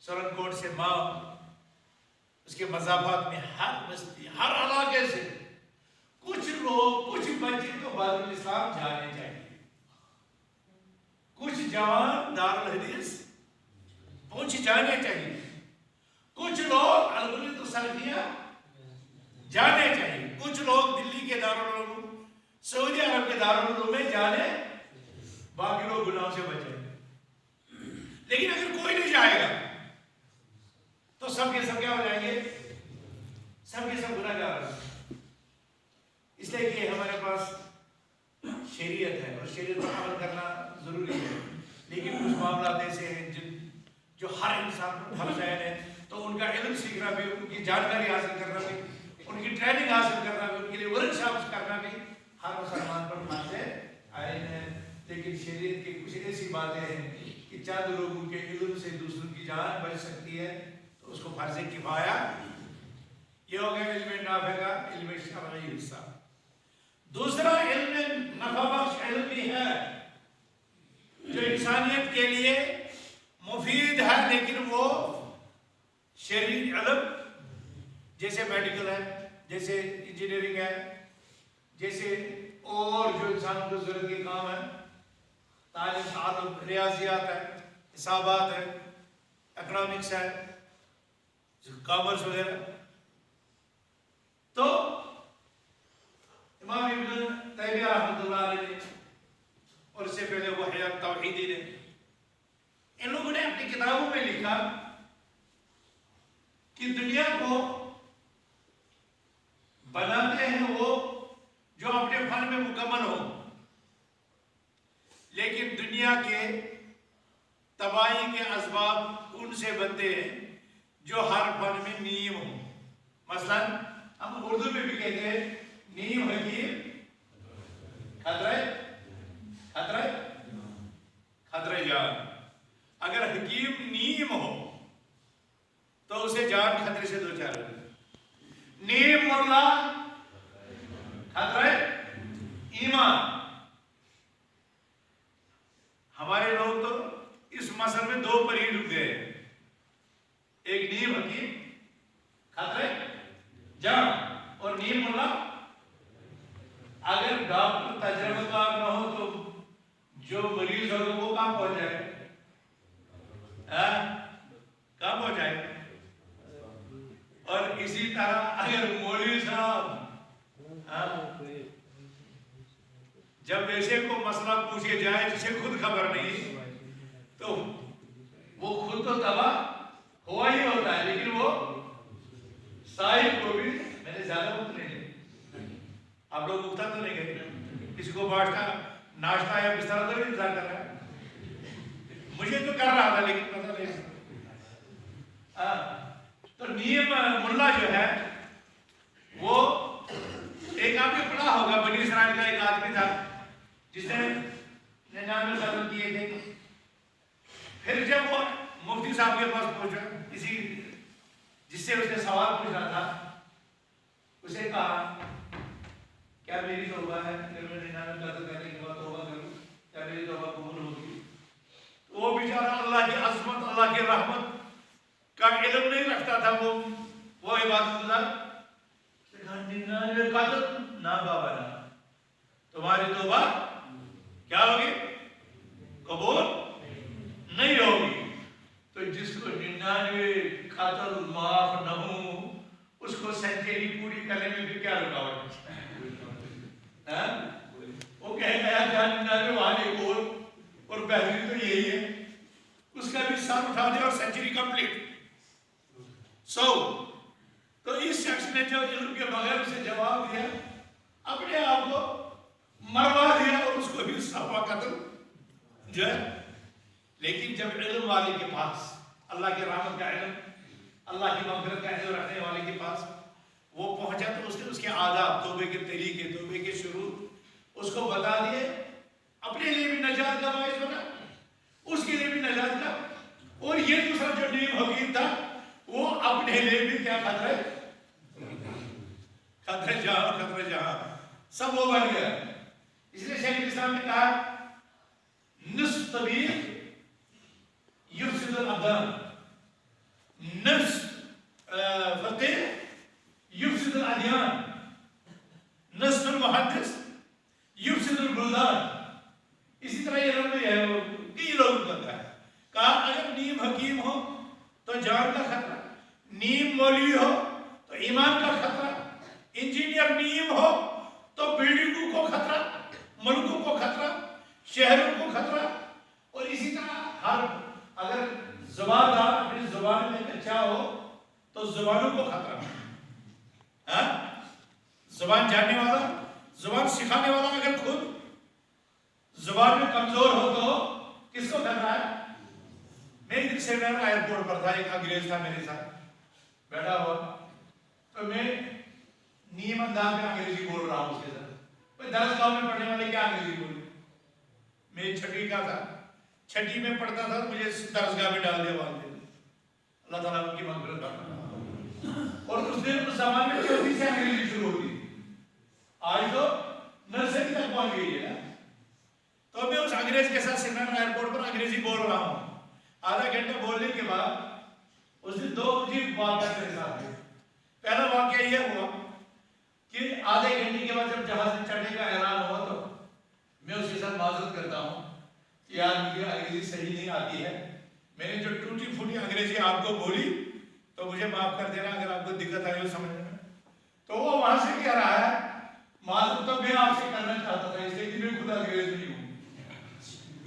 سورن کوٹ سے ماں اس کے مضافات میں ہر بستی، ہر علاقے سے کچھ لوگ، کچھ بچے تو دارالاسلام جانے چاہیے، کچھ جوان دارالحدیث پہنچ جانے چاہیے، کچھ لوگ البلد السلفیہ جانے چاہیے، کچھ لوگ دلی کے دارالعلوم، سعودی عرب کے دارالعلوم میں جانے، باقی لوگ گناہوں سے بچیں. لیکن اگر کوئی نہیں جائے گا تو سب کے سب کیا ہو جائیں گے؟ سب کے سب گناہگار. اس لیے کہ ہمارے پاس شریعت ہے اور شریعت پر عمل کرنا ضروری ہے، لیکن کچھ معاملات ایسے ہیں جو ہر انسان پر فرض ہے. تو ان کا علم سیکھنا بھی، ان کی جانکاری حاصل کرنا بھی، ان کی ٹریننگ حاصل کرنا بھی، ان کے لیے ورک شاپس کرنا بھی ہر مسلمان پر فرض عین ہے. لیکن شریعت کی کچھ ایسی باتیں ہیں کہ چند لوگوں کے علم سے دوسروں کی جان بچ سکتی ہے، تو اس کو فرض کفایہ. یہ ہو گیا علم نافع کا علم شرعی حصہ. دوسرا علم نفع بخش علم بھی ہے جو انسانیت کے لیے مفید ہے، لیکن وہ شرعی علم جیسے میڈیکل ہے، جیسے انجینئرنگ ہے، جیسے اور جو انسانوں کو ضرورت کے کام ہے، تعلیم، تعلم، ریاضیات ہے، حسابات ہے، اکنامکس ہے، کامرس وغیرہ. تو امام ابن تیمیہ رحمۃ اللہ علیہ اور اس سے پہلے وہ حیات توحیدی نے، ان لوگوں نے اپنی کتابوں میں لکھا کہ دنیا کو بناتے ہیں وہ جو اپنے فن میں مکمل ہو، لیکن دنیا کے تباہی کے اسباب ان سے بنتے ہیں جو ہر فن میں نیم ہو. مثلا ہم اردو میں بھی کہتے ہیں نیم حکیم خطرہ جان. اگر حکیم نیم ہو تو اسے جان خطرے سے دو چار ہو. نیم ملا خطرہ ایمان. ہمارے لوگ تو اس مسئلے میں دو پر ہی ڈوب گئے، ایک نیم حکیم خطرہ جان اور نیم ملا. اگر ڈاکٹر تجربہ کار نہ ہو تو جو مریض ہوگا وہ کہاں پہنچ جائے؟ کہاں پہنچ جائے؟ اور اسی طرح اگر مولوی صاحب جب ایسے کو مسئلہ پوچھے جائے جسے خود خبر نہیں، تو وہ خود تو تباہ ہوا ہی ہوتا ہے، لیکن وہ صاحب کو بھی میں نے زیادہ وقت نہیں لیا. آپ لوگ اٹھا تو نہیں گئے، کسی کو ناشتہ یا بستر تو نہیں انتظار کر رہا ہے. مجھے تو کر رہا تھا لیکن پتہ نہیں. تو نیم ملا جو ہے وہ ایک آپ نے پڑھا ہوگا، بنی اسرائیل کا ایک آدمی تھا جس نے 99 سال کیے تھے. پھر جب وہ مفتی صاحب کے پاس پہنچا، کسی جس سے اس نے سوال پوچھا تھا، اسے کہا کیا میری توبہ ہے کہ میں 99 قتل کرنے کے بعد توبہ کروں، کیا میری توبہ قبول ہوگی؟ وہ بیچارہ اللہ کی عظمت، اللہ کی رحمت کا علم نہیں رکھتا تھا، وہ عبادت گزار. 99 قتل نہ بابا نہ، تمہاری توبہ کیا ہوگی؟ قبول کرنے میں پھر کیا رکاوٹ؟ وہ کہے گا جاننا میں وہاں ایک اور بہترین تو یہی ہے، اس کا بھی سر اٹھا دیا اور سینچری کمپلیٹ. تو اس شخص نے جو علم کے بغیر اسے جواب دیا، اپنے آپ کو مروا دیا اور اس کو بھی صحابہ قتل جو ہے. لیکن جب علم والے کے پاس اللہ کی رحمت کا علم، اللہ کی مغفرت کا علم رکھنے والے کے پاس وہ پہنچا تو اس نے اس کے آداب، توبے کے طریقے، توبے کے شروط اس کو بتا دیے. اپنے لیے بھی نجات کا باعث بنا، اس کے لیے بھی نجات کا. اور یہ دوسرا جو نیم حکیم تھا وہ اپنے لیے بھی کیا خطرہ جہاں سب وہ بن گیا. اس لیے شیخ الاسلام نے کہا نصف طبیب یفسد الابدان، نصف فقیہ یفسد الادیان، نصف المحدث یفسد البلدان. اسی طرح یہ لوگ ہے کئی لوگ کرتا ہے. کہا اگر نیم حکیم ہو تو جان کا خطرہ، نیم مولوی ہو تو ایمان کا خطرہ، انجینئر نیم ہو تو بلڈنگوں کو خطرہ، ملکوں کو خطرہ، شہروں کو خطرہ. اور اسی طرح ہر اگر زبان دار اپنی زبان میں کچا ہو تو زبانوں کو خطرہ. زبان جاننے والا، زبان سکھانے والا اگر خود زبان میں کمزور ہو تو کس کو خطرہ ہے؟ میں ایک سیمینار ایئرپورٹ پر تھا، ایک انگریز تھا میرے ساتھ بیٹھا ہوا، تو میں نیم انداز میں انگریزی بول رہا ہوں اس کے ساتھ. درسگاہ میں پڑھنے والے کیا انگریزی بولے؟ میں چھٹی کا تھا، چھٹی میں پڑھتا تھا، مجھے درسگاہ میں ڈال دیا والدین، اللہ تعالیٰ ان کی مغفرت کرنا. اور اس دن اس زمانے میں چوتھی سے انگریزی شروع ہوتی، آج تو نرسری تک پہنچ گئی ہے. تو میں اس انگریز کے ساتھ سیمینار ایئرپورٹ پر انگریزی بول رہا ہوں. آدھا گھنٹہ بولنے کے بعد اس دن دو عجیب واقعات میرے ساتھ ہوئے. پہلا واقعہ یہ ہوا کہ آدھے گھنٹے کے بعد جب جہاز سے چڑھنے کا اعلان ہوا تو میں اس کے ساتھ معذرت کرتا ہوں کہ یار مجھے انگریزی صحیح نہیں آتی ہے، میں نے جو ٹوٹی پھوٹی انگریزی آپ کو بولی تو مجھے معاف کر دینا اگر آپ کو دقت آئی ہو سمجھنے میں. تو وہ وہاں سے کہہ رہا ہے معذرت تو میں آپ سے کرنا چاہتا تھا، اس لیے کہ میں خود انگریز نہیں ہوں.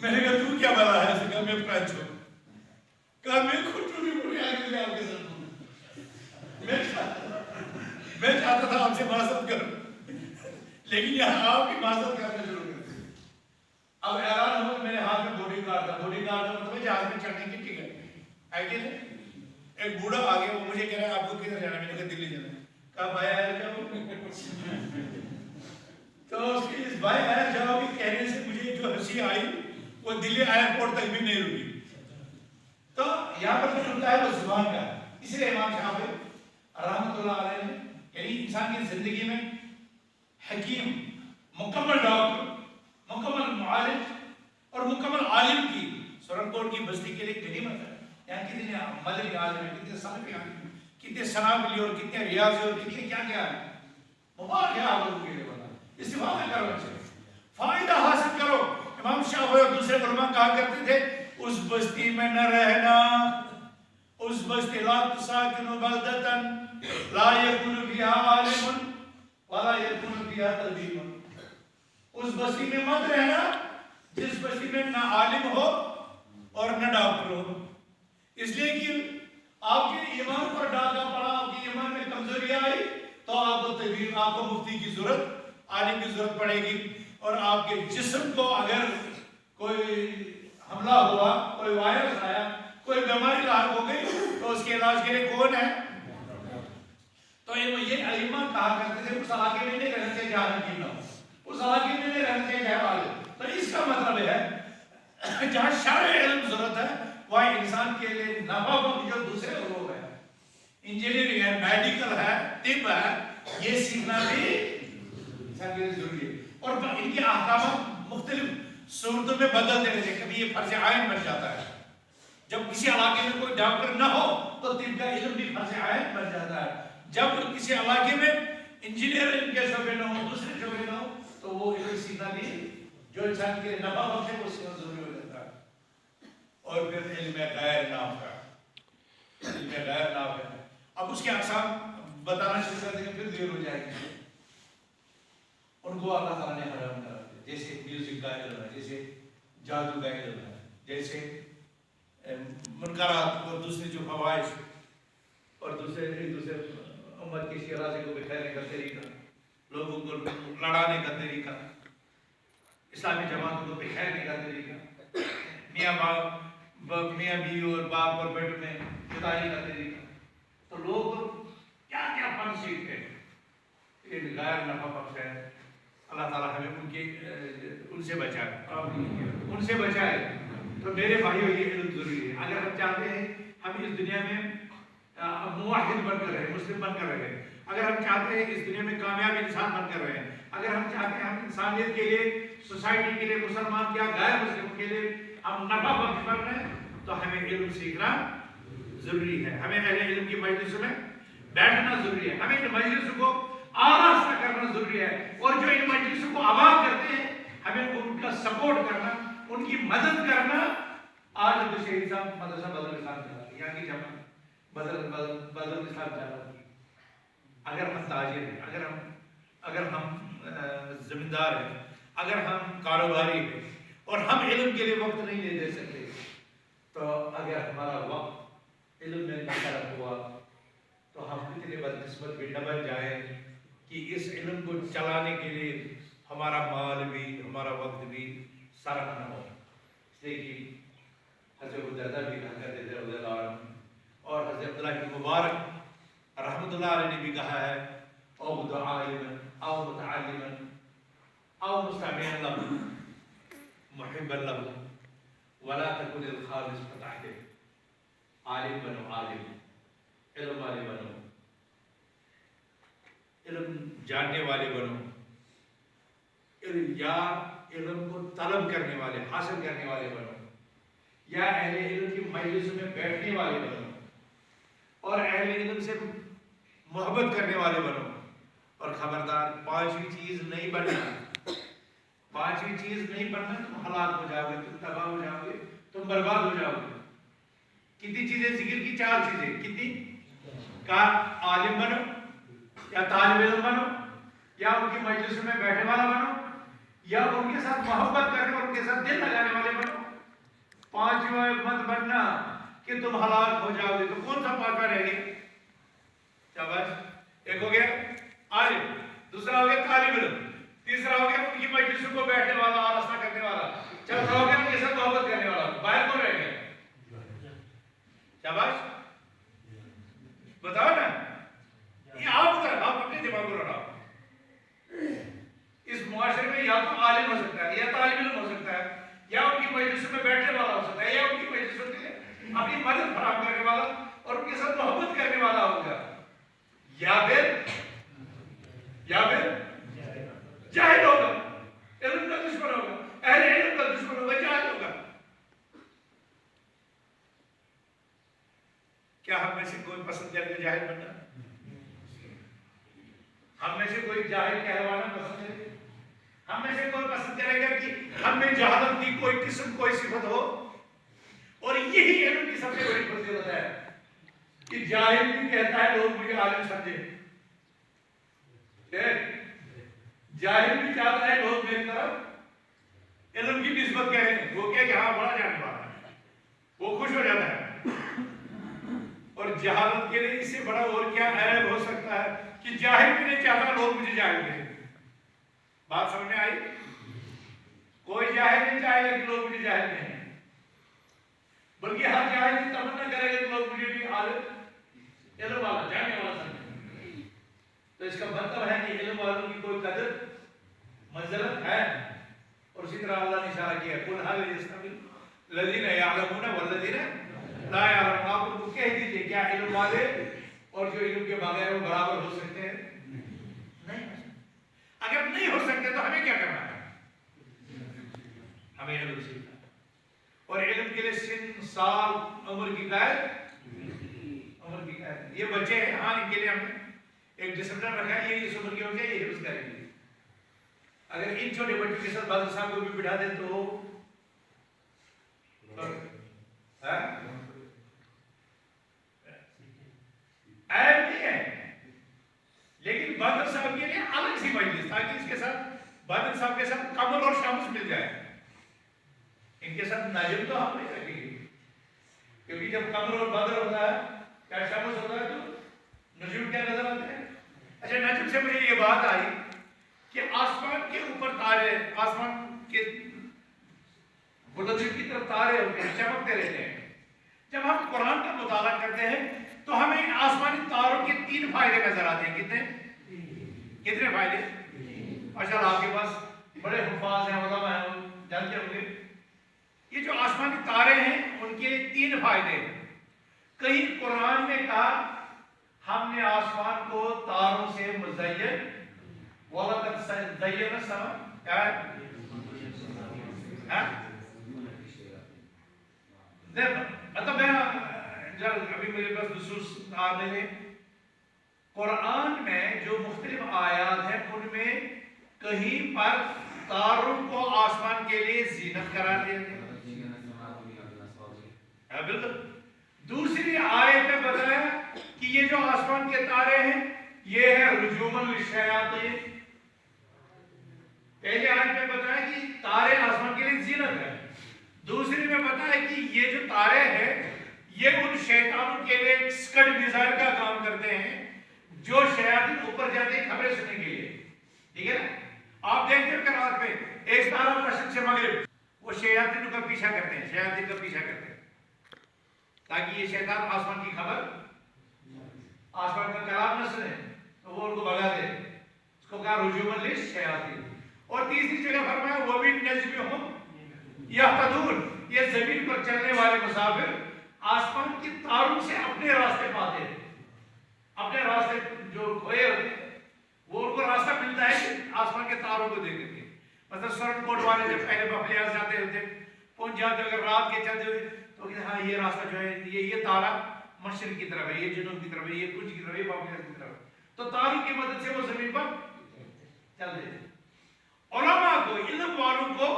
میں نے کہا تو کیا بلا ہے؟ اسے کہا میں فرینچ ہوں. کہا میں خود ٹوٹی پھوٹی انگریزی آپ کے ساتھ بولوں. میں چاہتا تھا آپ سے معذرت کروں، لیکن یہاں آپ کی معذرت کرنا شروع کر دی. اب اعلان ہوا، میرے ہاتھ میں بورڈنگ کارڈ تھا. بورڈنگ کارڈ کا مطلب جہاز میں چڑھنے کی ٹکٹ ہے کہ نہیں. ایک بوڑھا آ گیا، وہ مجھے کہہ رہا ہے آپ کو کدھر جانا ہے؟ میں نے کہا دلی جانا ہے. کہا بھائی آئر جاؤ. تو اس کی اس بھائی آئر جاؤ کے کہنے سے مجھے جو ہنسی آئی وہ دلی ایئرپورٹ تک بھی نہیں رکی. تو یہاں پر جو ہوتا ہے وہ زبان کا ہے. اس لیے امام شافعی رحمۃ اللہ علیہ نے یعنی انسان کی زندگی میں حکیم، مکمل ڈاکٹر، مکمل معالج اور مکمل عالم کی سورن کوٹ کی بستی کے لیے غنیمت ہے. یہاں کتنے مذہبی عالم ہیں، کتنے صنفی عالم ہیں، کتنے صنابلی اور کتنے ریاضی اور کتنے کیا کیا ہے. مبارک ہے آپ لوگوں کے لیے. بنا استفادہ کرو، اچھے فائدہ حاصل کرو. امام شافعی اور دوسرے علماء کہا کرتے تھے اس بستی میں نہ رہنا، اس بستی لا تساکن بلدتا لا یکن فیہا عالم ولا یکن فیہا طبیب. اس بستی میں مت رہنا جس بستی میں نہ عالم ہو اور نہ ڈاکٹر ہو. اس لیے کہ آپ کے ایمان پر ڈاکہ پڑا، آپ کے ایمان میں کمزوری آئی تو آپ کو طبیب، آپ کو مفتی کی ضرورت، عالم کی ضرورت پڑے گی. اور آپ کے جسم کو اگر کوئی حملہ ہوا، کوئی وائرس آیا، کوئی بیماری لاحق ہو گئی تو اس کے علاج کے لیے کون ہے؟ تو یہ علماء کہا کرتے تھے اس علاقے میں نہیں رہنا چاہیے جہاں حکیم نہ ہو، اس علاقے میں نہیں رہنا چاہیے جہاں عالم. تو اس کا مطلب ہے جہاں شرعی علم ضرورت ہے وہاں انسان کے لیے نفع بخش جو دوسرے علوم ہے، انجینئرنگ ہے، میڈیکل ہے، طب ہے، یہ سیکھنا بھی انسان کے لیے ضروری ہے. اور ان کے احکامات مختلف صورتوں میں بدل دینے سے کبھی یہ فرض عین بن جاتا ہے. جب کسی علاقے میں کوئی ڈاکٹر نہ ہو تو طب کا علم بھی فرض عین بن جاتا ہے. جب کسی علاقے میں انجینئرنگ کے شعبے نہ ہو، دوسرے شعبے نہ ہو تو وہ علم سیکھنا بھی جو انسان کے نفع بخش ہے وہ سیکھنا ضروری ہو جاتا ہے. اور پھر علم غیر نافع، علم غیر نافع. اب اس کے اقسام بتانا شروع کر دیں گے پھر دیر ہو جائے گی. ان کو اللہ تعالیٰ نے حرام کرا دیا. جیسے میوزک کا علم ہے, جیسے جادو کا علم ہے, جیسے منکرات اور دوسری جو فوائد اور دوسرے امت کی شیرازی کو بکھیرنے کا طریقہ, لوگوں کو لڑانے کا طریقہ, اسلامی جماعتوں کو بکھیرنے کا طریقہ, میاں بیوی اور باپ اور بیٹوں میں جدائی کا طریقہ, تو لوگ کیا کیا فن سیکھتے ہیں. یہ غیر نفع بخش ہے. اللہ تعالیٰ ہمیں ان سے بچائے. تو میرے بھائیوں یہ علم ضروری ہے. اگر ہم چاہتے ہیں ہم اس دنیا میں موحد بن کر رہے, مسلم بن کر رہے, اگر ہم چاہتے ہیں اس دنیا میں کامیاب انسان بن کر رہے, اگر ہم چاہتے ہیں ہم انسانیت کے لیے, سوسائٹی کے لیے, مسلمان یا غیر مسلم کے لیے ہم نفع بخش بن رہے ہیں, تو ہمیں علم سیکھنا ضروری ہے. ہمیں اہل علم کی مجلس میں بیٹھنا ضروری ہے. ہمیں ان مجلس کو آراستہ کرنا ضروری ہے. اور جو ان مجلسوں کو آباد کرتے ہیں ہمیں ان کا سپورٹ کرنا, ان کی مدد کرنا. آج جو شہید صاحب مدرسہ بدر اسلام چلا رہی ہے, یہاں کی جمع بدر اسلام چلا رہی ہے. اگر ہم تاجر ہیں, اگر ہم زمیندار ہیں, اگر ہم کاروباری ہیں اور ہم علم کے لیے وقت نہیں دے سکتے, تو اگر ہمارا وقت علم میں نہ ہوا تو ہم کتنے بدقسمت بھی نہ بن جائیں کہ اس علم کو چلانے کے لیے ہمارا مال بھی, ہمارا وقت بھی صرف نہ ہو. اس لیے کہ حضرت ابو الدرداء بھی کہا کرتے تھے رضی اللہ عنہ, اور حضرت عبداللہ بن مبارک رحمۃ اللہ علیہ نے بھی کہا ہے, او عالما او متعلما او مستمعا له محبا له ولا تكن الخامس فتعجب. عالم بنو, عالم علم والے بنو, علم جاننے والے بنو, یا علم کو طلب کرنے والے, حاصل کرنے والے بنو, یا اہل علم کی مجلس میں بیٹھنے والے بنو, اور اہل علم سے محبت کرنے والے بنو. اور خبردار, پانچویں چیز نہیں بننا, پانچویں چیز نہیں بننا. تم ہلاک ہو جاؤ گے, تم تباہ ہو جاؤ گے, تم برباد ہو جاؤ گے. کتنی چیزیں ذکر کی؟ 4 چیزیں. کتنی؟ کا عالم بنو, یا طالب علم بنو, یا ان کی مجلس میں بیٹھنے والا بنو, یا ان کے ساتھ محبت کرنے اور ان کے ساتھ دل لگانے والے بنو. پانچواں مت بننا کہ تم ہلاک ہو جاؤ گے. تو کون سا پانچواں رہ گیا؟ شاباش. ایک ہو گیا عالم, دوسرا ہو گیا طالب علم, تیسرا ہو گیا ان کی مجلسوں کو بیٹھنے والا, آراستہ کرنے والا, چوتھا ہو گیا ان کے ساتھ محبت کرنے والا. باہر کون رہ گیا؟ شاباش, بتاؤ نا. یہ آپ اپنے دماغ کو لڑاؤ. اس معاشرے میں یا تو عالم ہو سکتا ہے, یا طالب علم ہو سکتا ہے, یا ان کی مجلسوں میں بیٹھنے والا ہو سکتا ہے, یا ان کی مجلسوں کے لیے اپنی مدد فراہم کرنے والا اور ان کے ساتھ محبت کرنے والا ہوگا, یا پھر جاہل ہوگا, علم کا دشمن ہوگا, اہل علم کا دشمن ہوگا, جاہل ہوگا. کیا ہم میں سے کوئی پسند کرے گا جاہل بننا؟ ہم میں سے کوئی جاہل کہلوانا پسند کرے گا؟ ہم میں سے کوئی پسند کرے گا کہ ہم میں جہالت کی کوئی قسم, کوئی صفت ہو؟ اور یہی علم کی سب سے بڑی فضیلت ہے کہ جاہل بھی کہتا ہے لوگ مجھے عالم سمجھے, جاہل بھی چاہتا ہے لوگ میری طرف علم کی نسبت کریں, وہ کہ ہاں بڑا جاننے والا ہے, وہ خوش ہو جاتا ہے. اور جہالت کے لیے اس سے بڑا اور کیا عیب ہو سکتا ہے کہ جاہل بھی نہیں چاہتا لوگ مجھے جاہل کہیں. بات سمجھ میں آئی؟ کوئی جاہل نہیں چاہے گا کہ لوگ مجھے جاہل کہیں, بلکہ ہر جاہل کی تمنا کرے گا کہ لوگ مجھے بھی عالم علم والا, جاننے والا سمجھیں. تو اس کا مطلب ہے کہ علم والوں کی کوئی قدر منزلت ہے. اور اسی طرح اللہ نے اشارہ کیا, قل هل يستوي الذين يعلمون والذين لا يعلمون. آپ ان کو کہہ دیجئے, کیا علم والے اور جو علم کے بغیر وہ برابر ہو سکتے ہیں؟ نہیں ہو سکتے. اگر نہیں ہو سکتے تو ہمیں کیا کرنا ہے؟ ہمیں علم سیکھنا ہے. اور علم کے لیے سن, سال, عمر کی قید, یہ بچے ہیں, ہاں ان کے لیے ہم نے ایک ڈسپلن رکھا ہے, یہ اس عمر کے ہو جائے, یہ حفظ کریں گے. اگر ان چھوٹے بچوں کے ساتھ بادل صاحب کو بھی بٹھا دیں تو عیب نہیں ہے. شمس مل جائے، ان کے ساتھ نجم تو ہم نہیں رکھیں گے، کیونکہ جب قمر اور بدر ہوتا ہے کیا شمس ہوتا ہے تو نجم کیا نظر آتے ہیں. اچھا نجم سے مجھے یہ بات آئی کہ آسمان کے اوپر تارے، آسمان کے بلندی کی طرف تارے ہوتے ہیں، چمکتے رہتے ہیں. جب ہم قرآن کا مطالعہ کرتے ہیں تو ہمیں ان آسمانی تاروں کے 3 فائدے نظر آتے ہیں. کتنے فائدے؟ ماشاءاللہ آپ کے پاس بڑے حفاظ ہیں، علماء ہیں، وہ جانتے ہوں گے. یہ جو آسمانی تارے ہیں ان کے 3 فائدے ہیں. کہیں قرآن نے کہا ہم نے آسمان کو تاروں سے مزین، وَلَقَدْ زَيَّنَا السَّمَاءَ، کیا ہے؟ مطلب ابھی میرے پاس نصوص آ رہے ہیں. قرآن میں جو مختلف آیات ہیں ان میں کہیں پر تاروں کو آسمان کے لیے زینت قرار دیا گیا. بالکل. دوسری آیت میں بتایا کہ یہ جو آسمان کے تارے ہیں یہ ہے رجوما للشیاطین. پہلے آیت میں بتایا کہ تارے آسمان کے لیے زینت ہے. دوسری میں بتایا کہ یہ جو تارے ہیں یہ ان شیطانوں کے لیے سکڈ میزائل کا کام کرتے ہیں جو شیاطین اوپر جاتے ہیں خبریں سننے کے لیے. ٹھیک ہے نا؟ آپ دیکھتے ہیں کہ رات میں ایک تارا مشرق سے مغرب، وہ شیاطینوں کا پیچھا کرتے ہیں، شیاطین کا پیچھا کرتے ہیں تاکہ یہ شیطان آسمان کی خبر، آسمان کا کلام نہ سنے تو وہ ان کو بھگا دے. اس کو کہا رجوما للشیاطین. اور تیسری جگہ فرمایا وَبِالنَّجْمِ هُمْ یہتدون، یہ زمین پر چلنے والے مسافر آسمان کی تاروں سے اپنے راستے پاتے ہیں. اپنے راستے جو کھوئے ہوتے ہیں وہ ان کو راستہ ملتا ہے کہ آسمان کے تاروں کو دیکھ کے. مثلا سرن کوٹ والے جب پہلے بفلیاز جاتے ہوتے پہنچ جاتے، اگر رات کے چلتے ہوئے تو کہتے ہاں یہ راستہ جو ہے یہ تارا مشرق کی طرف ہے، یہ جنوب کی طرف ہے، یہ کچھ کی طرف ہے، یہ بفلیاز کی طرف ہے. تو تاروں کی مدد سے وہ زمین پر چل دیتے. علماء کو، علم والوں کو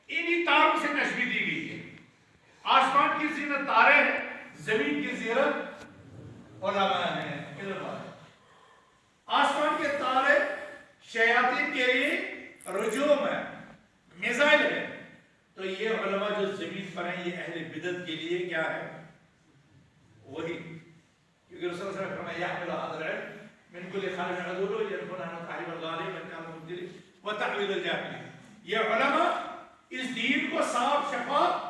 انہی تاروں سے تشبیہ دی گئی ہے. آسمان کی زینت تارے ہیں، زمین کی زینت علماء ہیں، علم والے. آسمان کے تارے شیاطین کے لیے رجوم ہے، میزائل ہے. تو یہ علماء جو زمین پر ہیں یہ اہل بدعت کے لیے کیا ہے؟ وہی. کیونکہ رسول اللہ صلی اللہ علیہ وسلم فرمایا یحمل هذا العلم من كل خارج عدول يعرفون انه تعلیم الغالب وكلام المبدل وتحويل الجاهل. یہ علماء اس دین کو صاف شفاف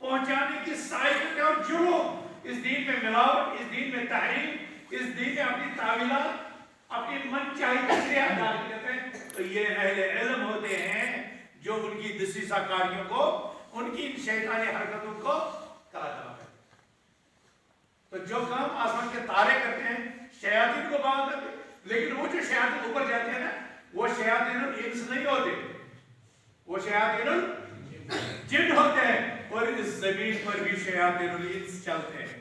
پہنچانے کی سائیکل اور جرم، اس دین میں ملاوٹ، اس دین میں تحریف، اس دین میں اپنی تعویلات، اپنی من چاہی تشریح ڈال دیتے ہیں. تو یہ اہل علم ہوتے ہیں جو ان کی دسیسہ کاریوں کو، ان کی شیطانی حرکتوں کو کرا جاتا ہے. تو جو کام آسمان کے تارے کرتے ہیں شیاطین کو باغ کرتے ہیں، لیکن وہ جو شیاطین اوپر جاتے ہیں نا وہ شیاطین الانس نہیں ہوتے، وہ شیاطین الجن ہوتے ہیں. اور اس زمین پر بھی شیاطین الانس چلتے ہیں،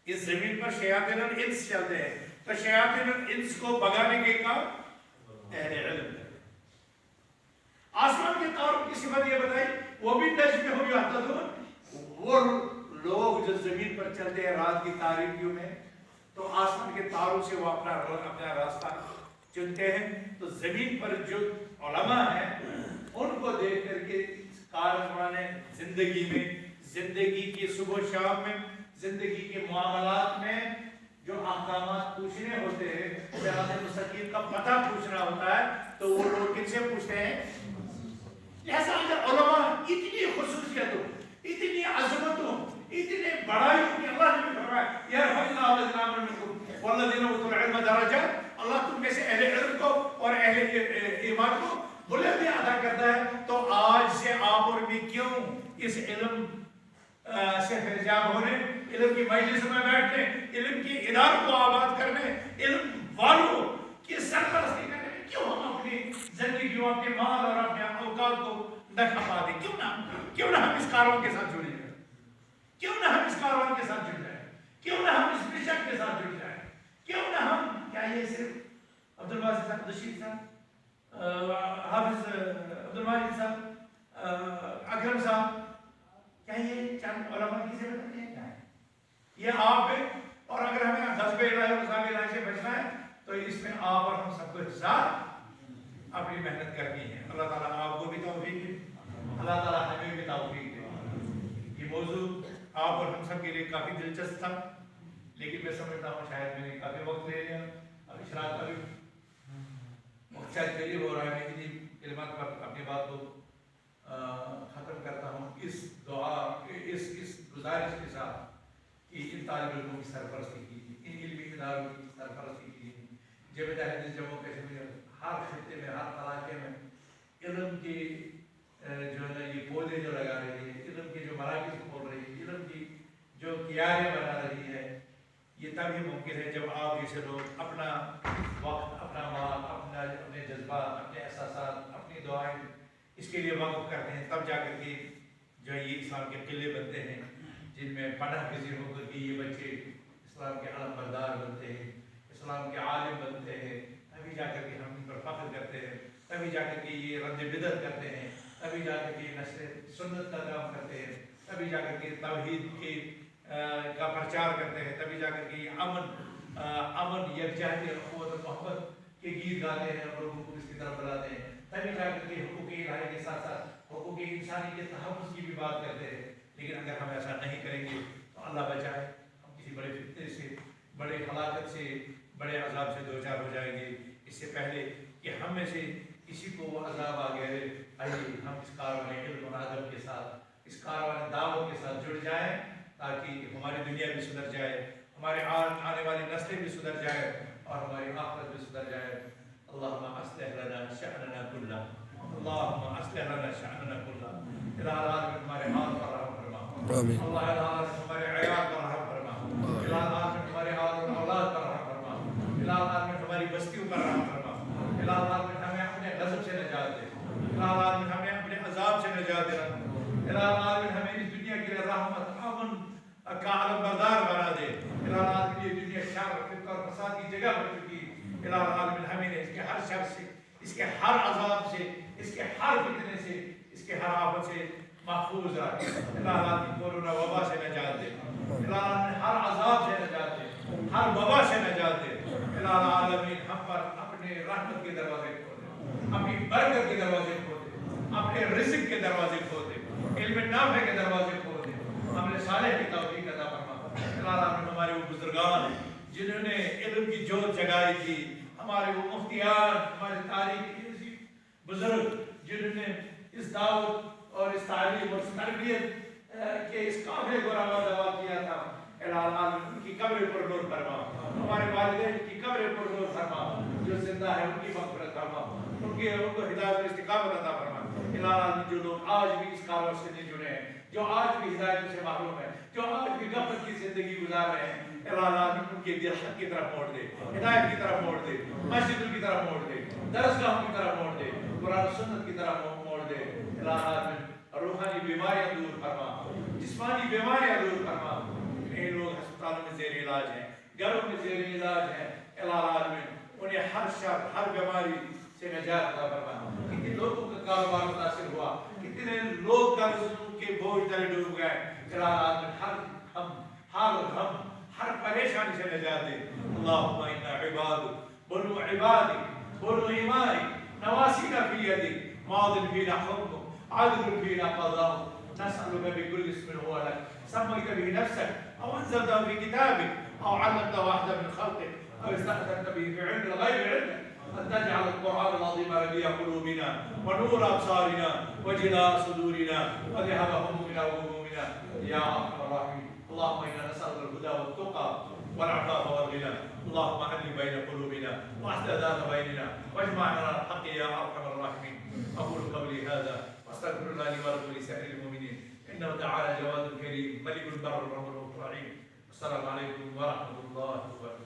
اس زمین پر شیاطین الانس چلتے ہیں. تو شیاطین الانس کو بگانے کے کام اہل علم ہے. آسمان کے تاروں کی صفت یہ بتائی وَبِالنَّجْمِ هُمْ یہتدون. وہ لوگ جو زمین پر چلتے ہیں رات کی تاریکیوں میں تو آسمان کے تاروں سے وہ اپنا راستہ چنتے ہیں. تو زمین پر جو علماء ہیں ان کو دیکھ کر کے کارکنان زندگی میں، زندگی کی صبح و شام میں، زندگی کے معاملات میں جو احکامات پوچھنے ہوتے ہیں، صراط مستقیم کا پتہ پوچھنا ہوتا ہے تو وہ لوگ کن سے پوچھتے ہیں؟ لہذا اگر علماء اتنی خصوصیتوں، اتنی عظمتوں، اتنے بڑائیوں کی اللہ نے فرمایا یرفع اللہ الذین آمنوا منکم والذین اوتوا العلم درجات، اللہ تم میں سے اہل علم کو اور اہل ایمان کو بلندی عطا کرتا ہے. تو آج سے آپ اور میں کیوں اس علم سے فیضیاب ہونے، علم کی مجلس میں بیٹھنے، علم کی اداروں کو آباد کرنے، علم والوں کی سرپرستی کرنے میں کیوں ہم اپنی زندگی اور اپنے مال اور اپنے اوقات کو نہ کھپا دیں؟ کیوں نہ ہم اس کاروں کے ساتھ جڑے جائیں؟ کیوں نہ ہم اس کاروان کے ساتھ جڑ جائیں؟ کیوں نہ ہم اس مشن کے ساتھ جڑ جائیں؟ کیوں نہ ہم، کیا یہ صرف عبدالباسط صاحب، عبدالرشید صاحب، حافظ عبدالماجد صاحب، اکرم صاحب، کیا یہ چند علماء کی ضرورت ہے؟ کیا ہے یہ آپ ہے؟ اور اگر ہمیں غضب الہی اور عذاب الہی سے بچنا ہے تو اس میں آپ اور ہم سب کو حصہ اپنی محنت کرنی ہے. اللہ تعالیٰ آپ کو بھی توفیق دے, اللہ تعالیٰ ہمیں بھی توفیق دے. یہ موضوع آپ اور ہم سب کے لیے کافی دلچسپ تھا, لیکن میں سمجھتا ہوں شاید میں نے کافی وقت لے لیا. اب اشراق کا بھی وقت شاید قریب ہو رہا ہے. میں انہیں کلمات پر اپنی بات کو ختم کرتا ہوں اس دعا, اس گزارش کے ساتھ کہ ان طالب علموں کی سرپرستی کیجیے, ان علمی اداروں کی سرپرستی کیجیے. جامعہ حدیث جموں کشمیر ہر خطے میں, ہر علاقے میں علم کی جو ہے نا یہ پودے جو لگا رہی ہے, علم کے جو مراکز کھول رہی ہے, علم کی جو کیاریں بنا رہی ہے, یہ تبھی ممکن ہے جب آپ جیسے لوگ اپنا وقت, اپنا مال, اپنے جذبات, اپنے احساسات, اپنی دعائیں اس کے لیے وقف کرتے ہیں. تب جا کر کے جو ہے یہ اسلام کے قلعے بنتے ہیں جن میں پناہ گزین ہو کر کے یہ بچے اسلام کے علم بردار بنتے ہیں, اسلام کے عالم بنتے ہیں. تبھی جا کر کے ہم ان پر فخر کرتے ہیں, تبھی جا کر کے یہ رد بدعت کرتے ہیں, تبھی جا کر کے نشر سنت کا کام کرتے ہیں, تبھی جا کر کے توحید کے کا پرچار کرتے ہیں, تبھی جا کر کے یہ امن یکجہتی اخوت اور محبت کے گیت گاتے ہیں اور لوگوں کو اس کی طرف بلاتے ہیں, تبھی جا کر کے حقوق الہی کے ساتھ ساتھ حقوق انسانی کے تحفظ کی بھی بات کرتے ہیں. لیکن اگر ہم ایسا نہیں کریں گے تو اللہ بچائے ہم کسی بڑے فتنے سے, بڑے ہلاکت سے, بڑے عذاب سے دوچار ہو جائیں گے. اس سے پہلے کہ ہم میں سے کسی کو وہ عذاب آ گئے, آئیے ہم اس کاروان علم و ادب کے ساتھ, اس کاروان دعوت کے ساتھ جڑ جائیں تاکہ ہماری دنیا بھی سدھر جائے, ہمارے آنے والی نسلیں بھی سدھر جائے اور ہماری آخرت بھی سدھر جائے. اللہم اصلح لنا شأننا کلہ, اللہم اصلح لنا شأننا کلہ. الہ العالمین ہمارے حال پر رحم فرما, اللہ العالمین ہمارے عیال پر رحم فرما, الہ العالمین ہمارے آل و اولاد پر رحم فرما, الہ العالمین ہماری بستیوں پر رحم فرما, الہ العالمین ہمیں اپنے غضب سے نجات دے, الہ العالمین ہمیں اپنے عذاب سے نجات دے, الہ العالمین ہمیں اس دنیا کے لیے رحمت امن کا علم بردار بنا دے. الہ العالمین یہ دنیا شر فتنہ اور فساد کی جگہ بن چکی, الہ العالمین ہمیں اس کے ہر شر سے, اس کے ہر عذاب سے, اس کے ہر فتنے سے, اس کے ہر آفت سے محفوظ رکھ. الہ العالمین کورونا وبا سے نجات دے, الہ العالمین ہر عذاب سے نجات دے, ہر وبا سے نجات دے. الہ العالمین ہم پر اپنے رحمت کے دروازے کھول دے, اپنی برکت کے دروازے کھول دے, اپنے رزق کے دروازے کھول دے, علم نافع کے دروازے کھول دے, ہمیں صالح کی توفیق عطا فرما. الہ العالمین ہمارے وہ بزرگان جنہوں نے علم کی جوت جگائی تھی, ہمارے وہ مفتیان, ہمارے تاریخ کے بزرگ جنہوں نے اس دعوت اور اس تعلیم اور اس تربیت کے اس قافلے کو رواں دوا کیا تھا, الہ العالمین ان کی قبر پر نور فرما, ہمارے والدین کی قبر پر نور فرما, جو زندہ ہے ان کی مغفرت فرما, ان کو ہدایت اور استقامت عطا فرما. الہ العالمین جو لوگ آج بھی اس کاروبار سے نہیں جڑے ہیں, جو آج بھی ہدایت سے محروم ہیں, جو آج بھی غفلت کی زندگی گزار رہے ہیں, الہ العالمین ان کے دل حق کی طرف موڑ دے, ہدایت کی طرف موڑ دے, مسجدوں کی طرف موڑ دے, درسگاہوں کی طرف موڑ دے, قرآن و سنت کی طرف موڑ دے. الہ العالمین روحانی بیماریاں دور فرما, جسمانی بیماریاں دور فرما. یہ لوگ ہسپتالوں میں زیر علاج ہیں, گھروں میں زیر علاج ہیں, الہ العالمین انہیں ہر شر, ہر بیماری سے نجات عطا فرما. کتنے لوگوں کا کاروبار متاثر ہوا, کتنے لوگ قرضوں کے بوجھ تلے ڈوب گئے, الہ العالمین ہر غم, ہر پریشانی سے نجات دے. اللہم انا عبادک بنو عبادک بنو ایمانک نواسینا فی یدک ماض فینا حکمک عدل فینا قضاؤک نسألک بکل اسم هو لک سمیت به نفسک او انزلته فی کتابک او علمته واحدا من خلقک او استأثرت به فی علم الغیب عندک أن تجعل القرآن العظيم ربيع قلوبنا ونور أبصارنا وجلاء صدورنا وذهاب همومنا وغمومنا يا أرحم الراحمين. اللهم إنا نسألك الهدى والتقى والعفاف والغنى. اللهم ألف بين قلوبنا وأصلح ذات بيننا واجمعنا على الحق يا أرحم الراحمين. أقول قولي هذا وأستغفر الله لي ولكم ولسائر المؤمنين إنه تعالى جواد كريم ملك البر والرحيم. السلام عليكم ورحمة الله وبركاته.